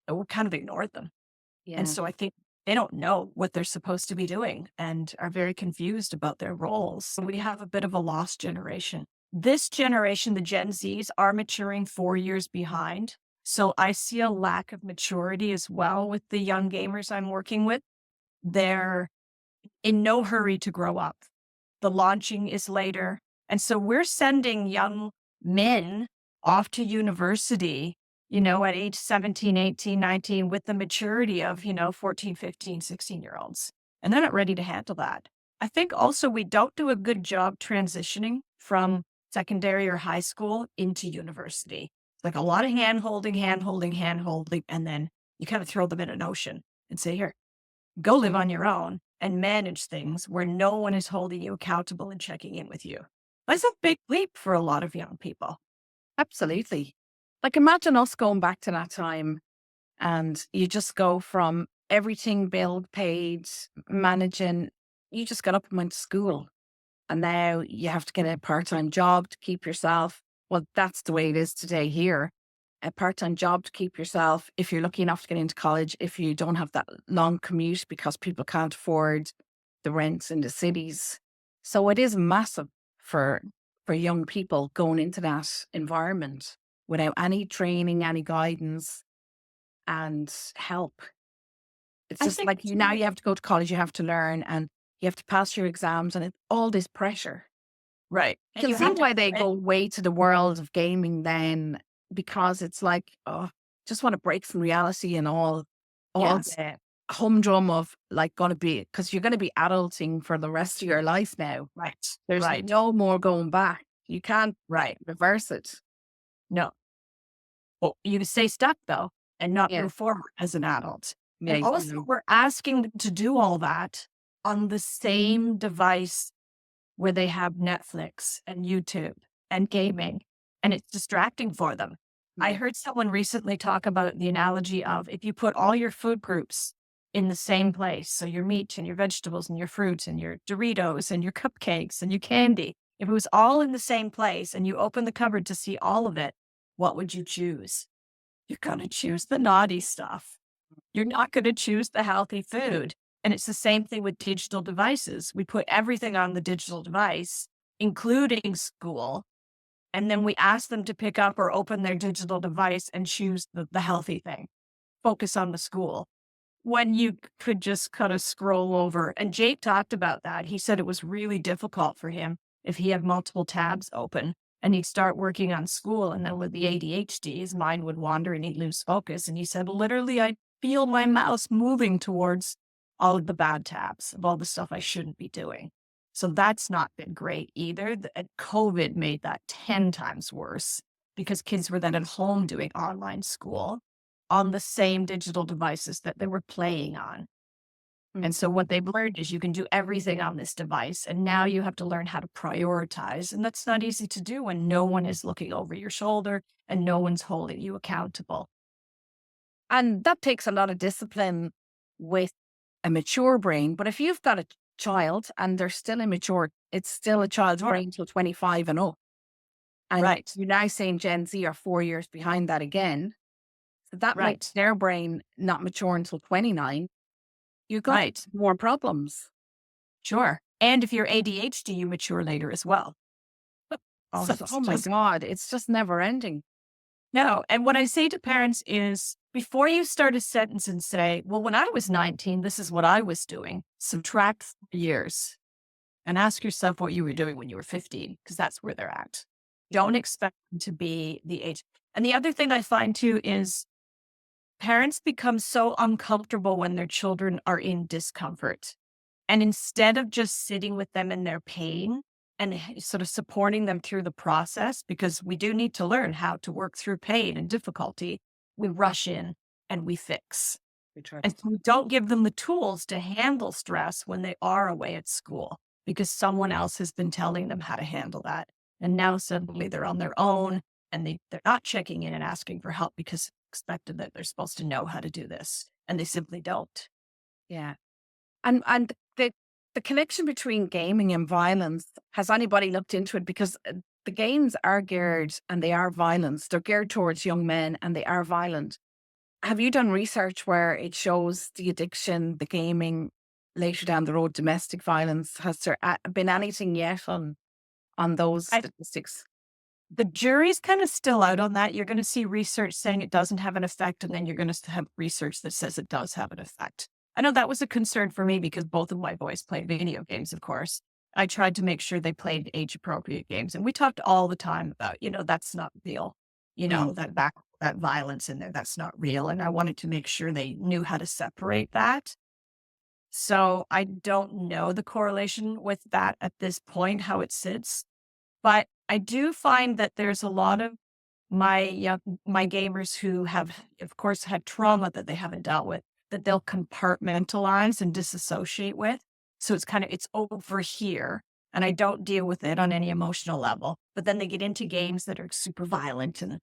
S2: And we kind of ignored them. And
S1: Yeah.
S2: so I think they don't know what they're supposed to be doing and are very confused about their roles. So we have a bit of a lost generation. This generation, the Gen Zs, are maturing 4 years behind. So I see a lack of maturity as well with the young gamers I'm working with. They're in no hurry to grow up. The launching is later. And so we're sending young men off to university, at age 17, 18, 19, with the maturity of, 14, 15, 16-year-olds. And they're not ready to handle that. I think also we don't do a good job transitioning from secondary or high school into university. It's like a lot of hand-holding, and then you kind of throw them in an ocean and say, here, go live on your own and manage things where no one is holding you accountable and checking in with you. That's a big leap for a lot of young people.
S1: Absolutely. Like imagine us going back to that time and you just go from everything billed, paid, managing, you just got up and went to school. And now you have to get a part-time job to keep yourself. Well, that's the way it is today here. A part-time job to keep yourself if you're lucky enough to get into college, if you don't have that long commute because people can't afford the rents in the cities. So it is massive for young people going into that environment without any training, any guidance and help. It's
S2: I
S1: just
S2: think
S1: like now you have to go to college, you have to learn and you have to pass your exams and it's all this pressure.
S2: right.
S1: You
S2: And
S1: can
S2: you
S1: see
S2: have to
S1: why they go way to the world of gaming then, because it's like, oh, just want to break from reality and all
S2: yes.
S1: the humdrum of like going to be, because you're going to be adulting for the rest of your life now.
S2: Right.
S1: There's
S2: Right.
S1: no more going back. You can't
S2: Right.
S1: reverse it.
S2: No. Well, you stay stuck though and not
S1: Yeah.
S2: move forward as an adult.
S1: Yeah.
S2: And
S1: You
S2: also
S1: know.
S2: we're asking them to do all that on the same device where they have Netflix and YouTube and gaming, and it's distracting for them. I
S1: Yeah.
S2: heard someone recently talk about the analogy of if you put all your food groups in the same place, so your meat and your vegetables and your fruits and your Doritos and your cupcakes and your candy, if it was all in the same place and you open the cupboard to see all of it, what would you choose? You're going to choose the naughty stuff. You're not going to choose the healthy food. And it's the same thing with digital devices. We put everything on the digital device, including school. And then we ask them to pick up or open their digital device and choose the healthy thing. Focus on the school. When you could just kind of scroll over. And Jake talked about that. He said it was really difficult for him if he had multiple tabs open and he'd start working on school. And then with the ADHD, his mind would wander and he'd lose focus. And he said, literally, I feel my mouse moving towards all of the bad tabs of all the stuff I shouldn't be doing. So that's not been great either. And COVID made that 10 times worse because kids were then at home doing online school on the same digital devices that they were playing on. And so what they've learned is you can do everything on this device. And now you have to learn how to prioritize. And that's not easy to do when no one is looking over your shoulder and no one's holding you accountable.
S1: And that takes a lot of discipline with a mature brain. But if you've got a child and they're still immature, it's still a child's
S2: Sure.
S1: brain till 25 and up. And
S2: Right.
S1: you're now saying Gen Z are 4 years behind that again. So that makes
S2: Right.
S1: their brain not mature until 29. You've got
S2: Right.
S1: more problems.
S2: Sure. And if you're ADHD, you mature later as well.
S1: Oh,
S2: So it's
S1: oh my
S2: just
S1: God, it's just never ending.
S2: no. And what I say to parents is before you start a sentence and say, well, when I was 19, this is what I was doing, subtract 4 years and ask yourself what you were doing when you were 15, because that's where they're at. Don't expect them to be the age. And the other thing I find too is parents become so uncomfortable when their children are in discomfort. And instead of just sitting with them in their pain and sort of supporting them through the process, because we do need to learn how to work through pain and difficulty, we rush in and we fix.
S1: We try
S2: And so we don't give them the tools to handle stress when they are away at school because someone else has been telling them how to handle that. And now suddenly they're on their own and they're not checking in and asking for help because it's expected that they're supposed to know how to do this. And they simply don't.
S1: Yeah. And the connection between gaming and violence, has anybody looked into it? Because the games are geared and they are violence. They're geared towards young men and they are violent. Have you done research where it shows the addiction, the gaming, later down the road, domestic violence? Has there been anything yet on those
S2: I,
S1: statistics?
S2: the jury's kind of still out on that. You're going to see research saying it doesn't have an effect, and then you're going to have research that says it does have an effect. I know that was a concern for me because both of my boys played video games, of course. I tried to make sure they played age appropriate games. And we talked all the time about, that's not real.
S1: Mm.
S2: That violence in there, that's not real. And I wanted to make sure they knew how to separate that. So I don't know the correlation with that at this point, how it sits. But I do find that there's a lot of my gamers who have, of course, had trauma that they haven't dealt with, that they'll compartmentalize and disassociate with. So it's over here and I don't deal with it on any emotional level. But then they get into games that are super violent and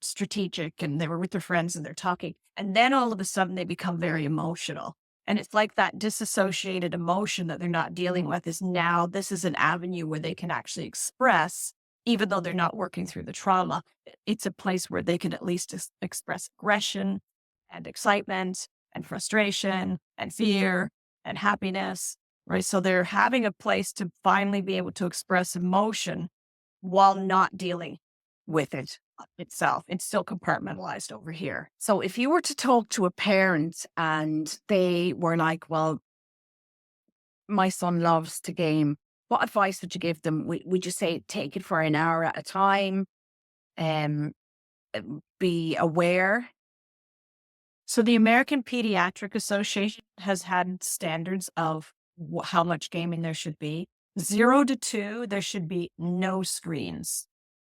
S2: strategic and they were with their friends and they're talking. And then all of a sudden they become very emotional. And it's like that disassociated emotion that they're not dealing with is now this is an avenue where they can actually express, even though they're not working through the trauma. It's a place where they can at least express aggression and excitement and frustration and fear and happiness, right? So they're having a place to finally be able to express emotion while not dealing with it itself. It's still compartmentalized over here.
S1: So if you were to talk to a parent and they were like, well, my son loves to game, what advice would you give them? Would you say take it for an hour at a time? Um, be aware?
S2: So the American Pediatric Association has had standards of how much gaming there should be. 0 to 2, there should be no screens.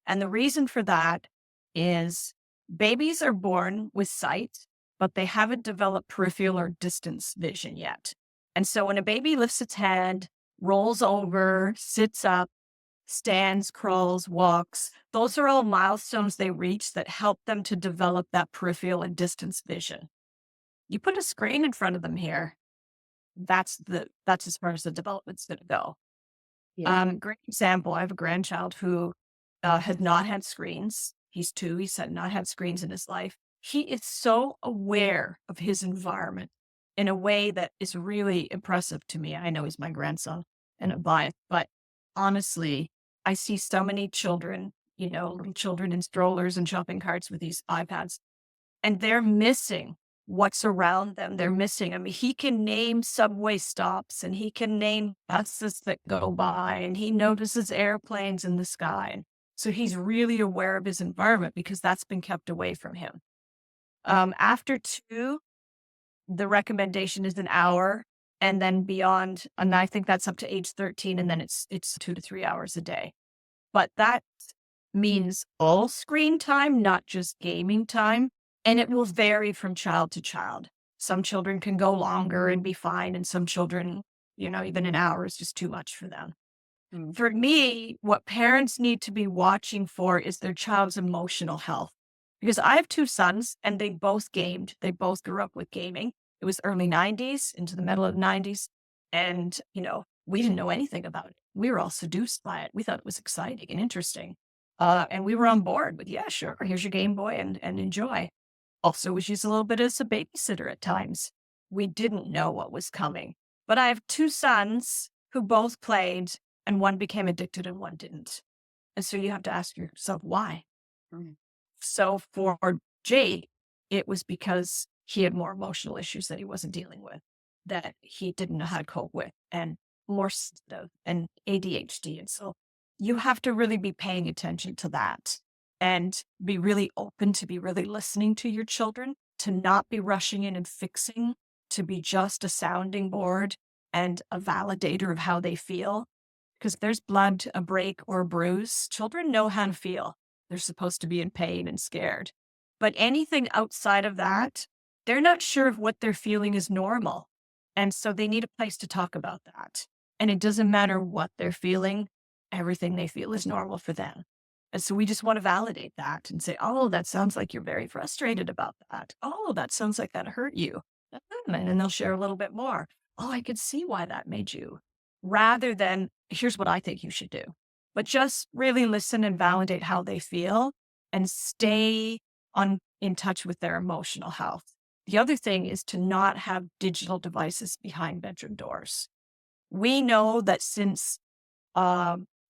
S2: And the reason for that is babies are born with sight, but they haven't developed peripheral or distance vision yet. And so when a baby lifts its head, rolls over, sits up, stands, crawls, walks, those are all milestones they reach that help them to develop that peripheral and distance vision. You put a screen in front of them here, that's as far as the development's going to go.
S1: Yeah.
S2: Great example. I have a grandchild who had not had screens. He's 2. He's not had screens in his life. He is so aware of his environment in a way that is really impressive to me. I know he's my grandson and a bias, but honestly, I see so many children, little children in strollers and shopping carts with these iPads, and they're missing what's around them. They're missing. I mean, he can name subway stops and he can name buses that go by and he notices airplanes in the sky. So he's really aware of his environment because that's been kept away from him. After 2, the recommendation is an hour and then beyond. And I think that's up to age 13. And then it's 2 to 3 hours a day. But that means all screen time, not just gaming time. And it will vary from child to child. Some children can go longer and be fine. And some children, even an hour is just too much for them.
S1: Mm.
S2: For me, what parents need to be watching for is their child's emotional health. because I have two sons and they both gamed. They both grew up with gaming. It was early 90s into the middle of the 90s. And, we didn't know anything about it. We were all seduced by it. We thought it was exciting and interesting. And we were on board with, yeah, sure, here's your Game Boy and enjoy. Also was used a little bit as a babysitter at times. We didn't know what was coming. But I have two sons who both played and one became addicted and one didn't. And so you have to ask yourself why.
S1: Mm.
S2: So for Jake, it was because he had more emotional issues that he wasn't dealing with, that he didn't know how to cope with, and more stuff, and ADHD. And so you have to really be paying attention to that and be really open to be really listening to your children, to not be rushing in and fixing, to be just a sounding board and a validator of how they feel. Because if there's blood, a break, or a bruise, children know how to feel. They're supposed to be in pain and scared. But anything outside of that, they're not sure if what they're feeling is normal. And so they need a place to talk about that. And it doesn't matter what they're feeling, everything they feel is normal for them. And so we just want to validate that and say, oh, that sounds like you're very frustrated about that. Oh, that sounds like that hurt you. And then they'll share a little bit more. Oh, I could see why that made you. Rather than, here's what I think you should do. But just really listen and validate how they feel and stay in touch with their emotional health. The other thing is to not have digital devices behind bedroom doors. We know that since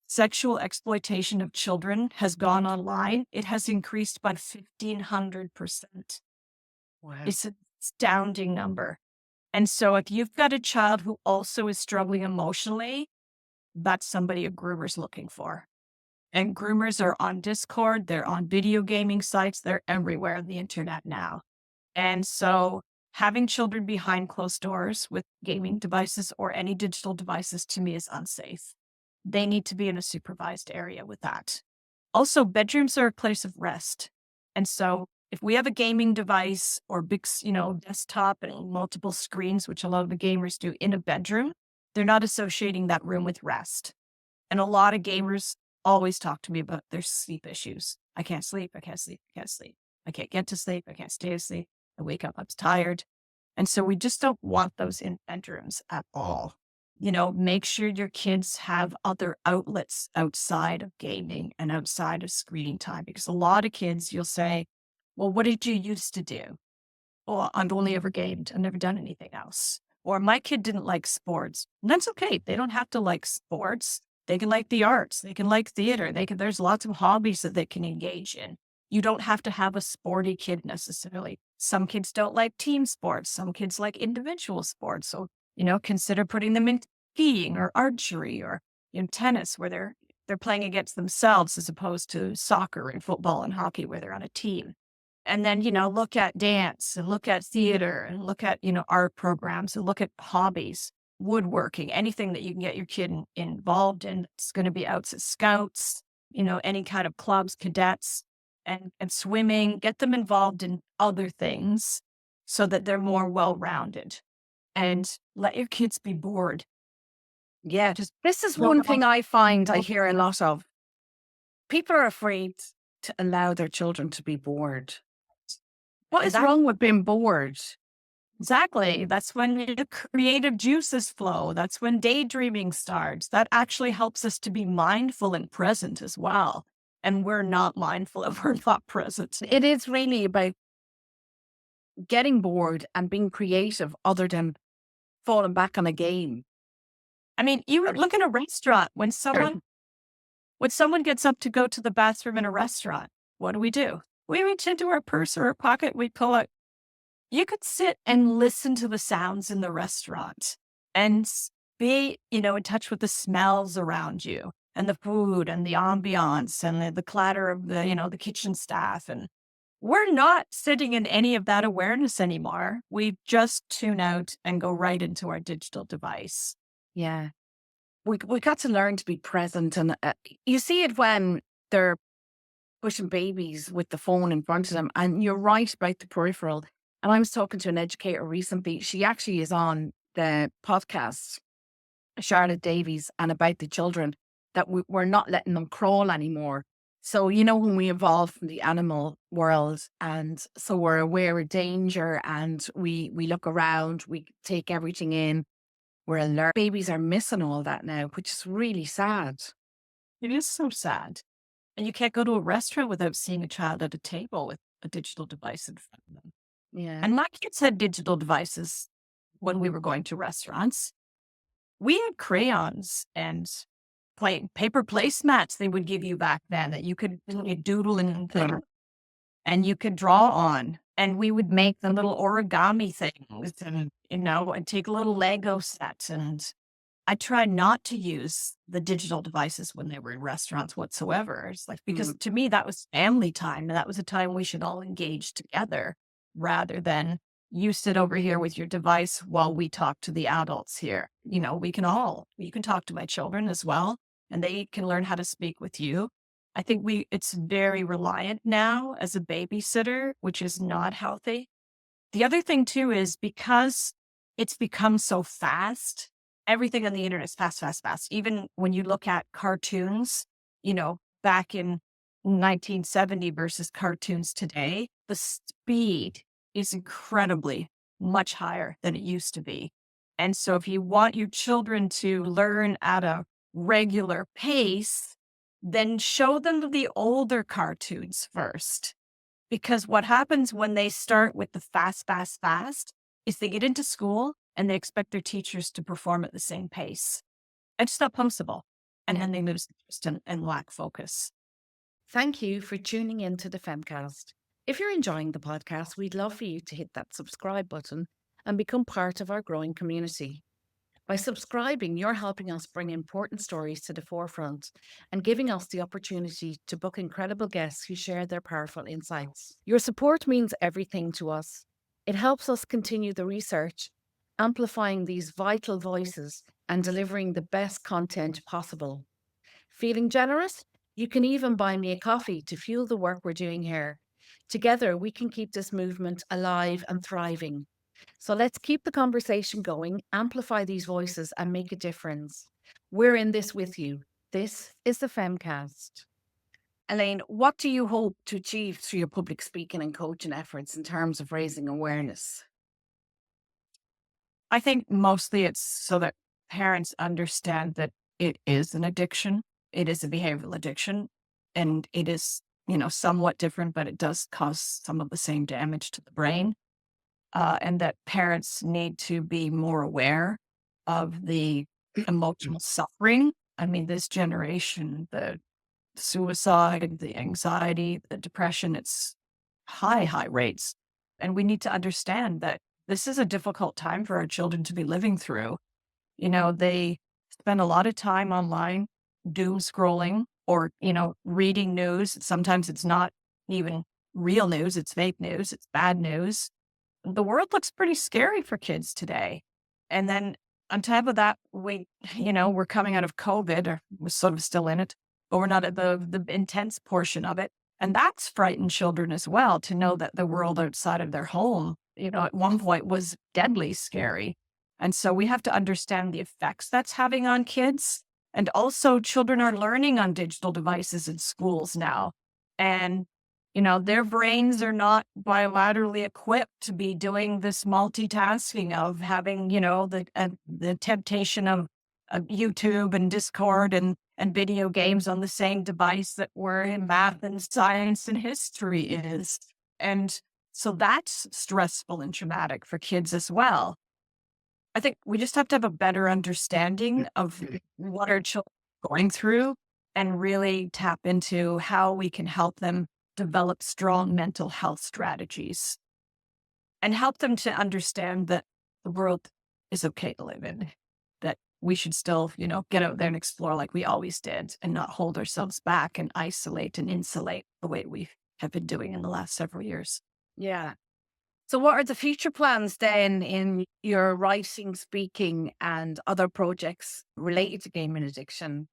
S2: sexual exploitation of children has gone online, it has increased by 1,500%.
S1: Wow.
S2: It's an astounding number. And so if you've got a child who also is struggling emotionally, that's somebody a groomer's looking for. And groomers are on Discord, they're on video gaming sites, they're everywhere on the internet now. And so having children behind closed doors with gaming devices or any digital devices to me is unsafe. They need to be in a supervised area with that. Also, bedrooms are a place of rest. And so if we have a gaming device or big, desktop and multiple screens, which a lot of the gamers do in a bedroom, they're not associating that room with rest. And a lot of gamers always talk to me about their sleep issues. I can't sleep. I can't sleep. I can't sleep. I can't get to sleep. I can't stay asleep. I wake up, I'm tired. And so we just don't want those in bedrooms at all. Make sure your kids have other outlets outside of gaming and outside of screen time, because a lot of kids, you'll say, well, what did you used to do? Well, I've only ever gamed. I've never done anything else. Or my kid didn't like sports. And that's okay. They don't have to like sports. They can like the arts. They can like theater. There's lots of hobbies that they can engage in. You don't have to have a sporty kid necessarily. Some kids don't like team sports. Some kids like individual sports. So, consider putting them in skiing or archery or in tennis, where they're playing against themselves as opposed to soccer and football and hockey where they're on a team. And then, look at dance and look at theater and look at, art programs and look at hobbies, woodworking, anything that you can get your kid involved in. It's going to be out at scouts, any kind of clubs, cadets, and swimming. Get them involved in other things so that they're more well-rounded, and let your kids be bored.
S1: Yeah, this is one thing I find I hear a lot of. People are afraid to allow their children to be bored. What is wrong with being bored?
S2: Exactly. That's when the creative juices flow. That's when daydreaming starts. That actually helps us to be mindful and present as well. And we're not mindful if we're not present.
S1: It is really about getting bored and being creative other than falling back on a game.
S2: I mean, you look at a restaurant. When someone gets up to go to the bathroom in a restaurant, what do? We reach into our purse or our pocket, we pull out. You could sit and listen to the sounds in the restaurant and be, in touch with the smells around you and the food and the ambiance and the clatter of the kitchen staff. And we're not sitting in any of that awareness anymore. We just tune out and go right into our digital device.
S1: Yeah. We got to learn to be present. And you see it when they're pushing babies with the phone in front of them. And you're right about the peripheral. And I was talking to an educator recently. She actually is on the podcast, Charlotte Davies, and about the children, that we're not letting them crawl anymore. So, when we evolved from the animal world, and so we're aware of danger, and we look around, we take everything in, we're alert. Babies are missing all that now, which is really sad.
S2: It is so sad. And you can't go to a restaurant without seeing a child at a table with a digital device in front of them.
S1: Yeah.
S2: And my kids had digital devices when we were going to restaurants. We had crayons and paper placemats they would give you back then that you could doodle in and you could draw on. And we would make the little origami things and take little Lego sets. And I tried not to use the digital devices when they were in restaurants whatsoever. It's like, because to me, that was family time. And that was a time we should all engage together rather than you sit over here with your device while we talk to the adults here. You can talk to my children as well, and they can learn how to speak with you. I think it's very reliant now as a babysitter, which is not healthy. The other thing too is because it's become so fast, everything on the internet is fast, fast, fast. Even when you look at cartoons, back in 1970 versus cartoons today, the speed is incredibly much higher than it used to be. And so if you want your children to learn at a regular pace, then show them the older cartoons first. Because what happens when they start with the fast, fast, fast is they get into school and they expect their teachers to perform at the same pace. It's not possible. And then they lose interest and lack focus.
S1: Thank you for tuning in to the Femcast. If you're enjoying the podcast, we'd love for you to hit that subscribe button and become part of our growing community. By subscribing, you're helping us bring important stories to the forefront and giving us the opportunity to book incredible guests who share their powerful insights. Your support means everything to us. It helps us continue the research, amplifying these vital voices and delivering the best content possible. Feeling generous? You can even buy me a coffee to fuel the work we're doing here. Together, we can keep this movement alive and thriving. So let's keep the conversation going, amplify these voices, and make a difference. We're in this with you. This is the Femcast. Elaine, what do you hope to achieve through your public speaking and coaching efforts in terms of raising awareness?
S2: I think mostly it's so that parents understand that it is an addiction. It is a behavioral addiction, and it is, somewhat different, but it does cause some of the same damage to the brain. And that parents need to be more aware of the emotional suffering. I mean, this generation, the suicide, the anxiety, the depression, it's high, high rates. And we need to understand that this is a difficult time for our children to be living through. They spend a lot of time online doom scrolling or, reading news. Sometimes it's not even real news. It's fake news. It's bad news. The world looks pretty scary for kids today. And then on top of that, we're coming out of COVID, or we're sort of still in it, but we're not at the intense portion of it. And that's frightened children as well, to know that the world outside of their home, at one point was deadly scary. And so we have to understand the effects that's having on kids. And also children are learning on digital devices in schools now. And their brains are not bilaterally equipped to be doing this multitasking of having, the temptation of YouTube and Discord and video games on the same device that where in math and science and history is. And so that's stressful and traumatic for kids as well. I think we just have to have a better understanding of what our children are going through and really tap into how we can help them develop strong mental health strategies and help them to understand that the world is okay to live in, that we should still, get out there and explore like we always did and not hold ourselves back and isolate and insulate the way we have been doing in the last several years.
S1: Yeah. So what are the future plans then in your writing, speaking, and other projects related to gaming addiction?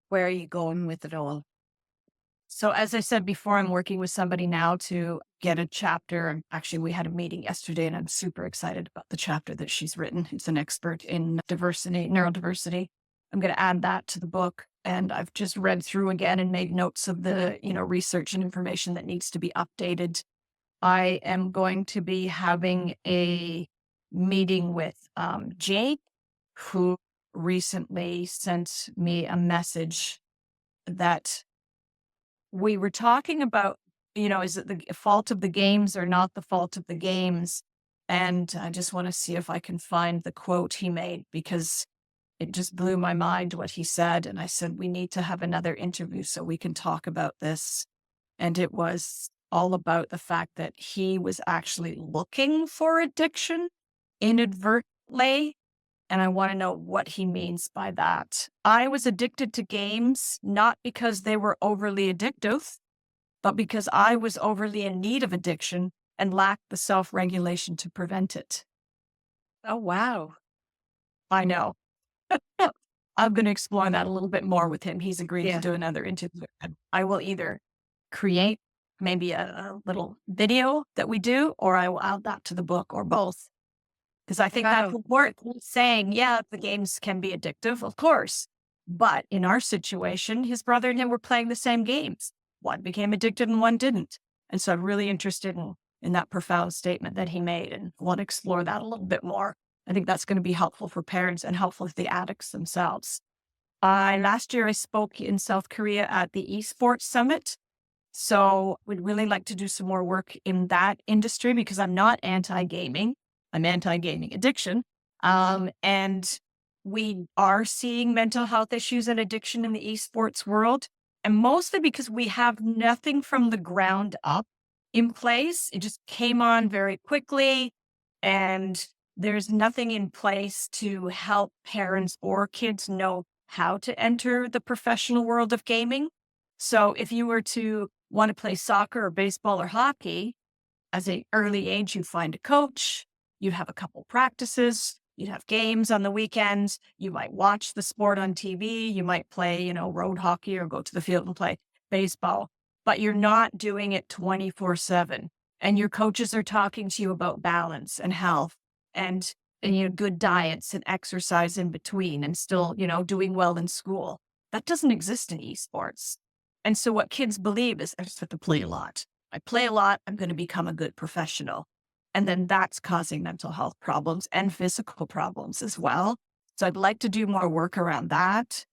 S1: Where are you going with it all?
S2: So as I said before, I'm working with somebody now to get a chapter. Actually, we had a meeting yesterday and I'm super excited about the chapter that she's written. It's an expert in neurodiversity. I'm going to add that to the book. and I've just read through again and made notes of the, research and information that needs to be updated. I am going to be having a meeting with Jake, who recently sent me a message that we were talking about, is it the fault of the games or not the fault of the games? And I just want to see if I can find the quote he made, because it just blew my mind what he said. And I said, we need to have another interview so we can talk about this. And it was all about the fact that he was actually looking for addiction inadvertently. And I want to know what he means by that. I was addicted to games, not because they were overly addictive, but because I was overly in need of addiction and lacked the self-regulation to prevent it.
S1: Oh, wow.
S2: I know. I'm going to explore that a little bit more with him. He's agreed
S1: Yeah.
S2: to do another interview. I will either create maybe a little video that we do, or I will add that to the book, or both. Because I think that's important. Saying, yeah, the games can be addictive, of course. But in our situation, his brother and him were playing the same games. One became addicted and one didn't. And so I'm really interested in that profound statement that he made, and want to explore that a little bit more. I think that's going to be helpful for parents and helpful for the addicts themselves. Last year, I spoke in South Korea at the esports summit. So we'd really like to do some more work in that industry, because I'm not anti-gaming. I'm anti-gaming addiction. And we are seeing mental health issues and addiction in the esports world. And mostly because we have nothing from the ground up in place. It just came on very quickly, and there's nothing in place to help parents or kids know how to enter the professional world of gaming. So if you were to want to play soccer or baseball or hockey, as an early age, you find a coach, you have a couple practices, you'd have games on the weekends, you might watch the sport on TV, you might play, road hockey, or go to the field and play baseball, but you're not doing it 24/7. And your coaches are talking to you about balance and health and good diets and exercise in between, and still, doing well in school. That doesn't exist in esports. And so what kids believe is, I just have to play a lot. I play a lot, I'm going to become a good professional. And then that's causing mental health problems and physical problems as well. So I'd like to do more work around that.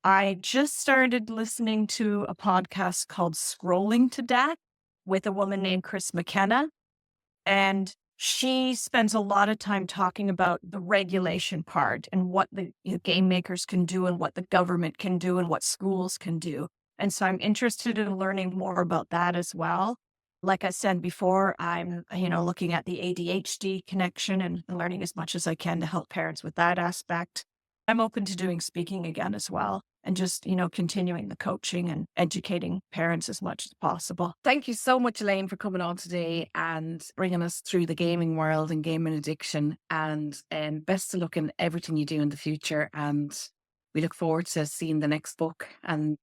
S2: I just started listening to a podcast called Scrolling to Death with a woman named Chris McKenna. And she spends a lot of time talking about the regulation part and what the game makers can do and what the government can do and what schools can do. And so I'm interested in learning more about that as well. Like I said before, I'm, looking at the ADHD connection and learning as much as I can to help parents with that aspect. I'm open to doing speaking again as well, and just, continuing the coaching and educating parents as much as possible.
S1: Thank you so much, Elaine, for coming on today and bringing us through the gaming world and gaming addiction. And best of luck in everything you do in the future. And we look forward to seeing the next book and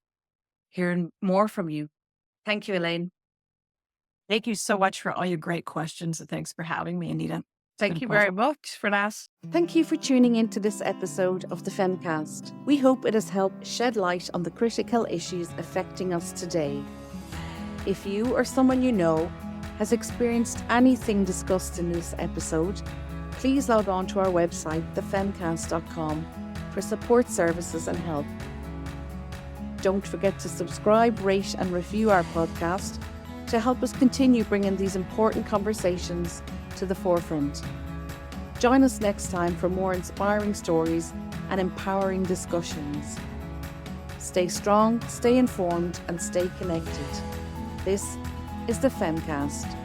S1: hearing more from you. Thank you, Elaine.
S2: Thank you so much for all your great questions, and thanks for having me, Anita.
S1: Thank you very much for that. Thank you for tuning into this episode of the Femcast. We hope it has helped shed light on the critical issues affecting us today. If you or someone you know has experienced anything discussed in this episode, please log on to our website, thefemcast.com, for support services and help. Don't forget to subscribe, rate and review our podcast to help us continue bringing these important conversations to the forefront. Join us next time for more inspiring stories and empowering discussions. Stay strong, stay informed, and stay connected. This is the Femcast.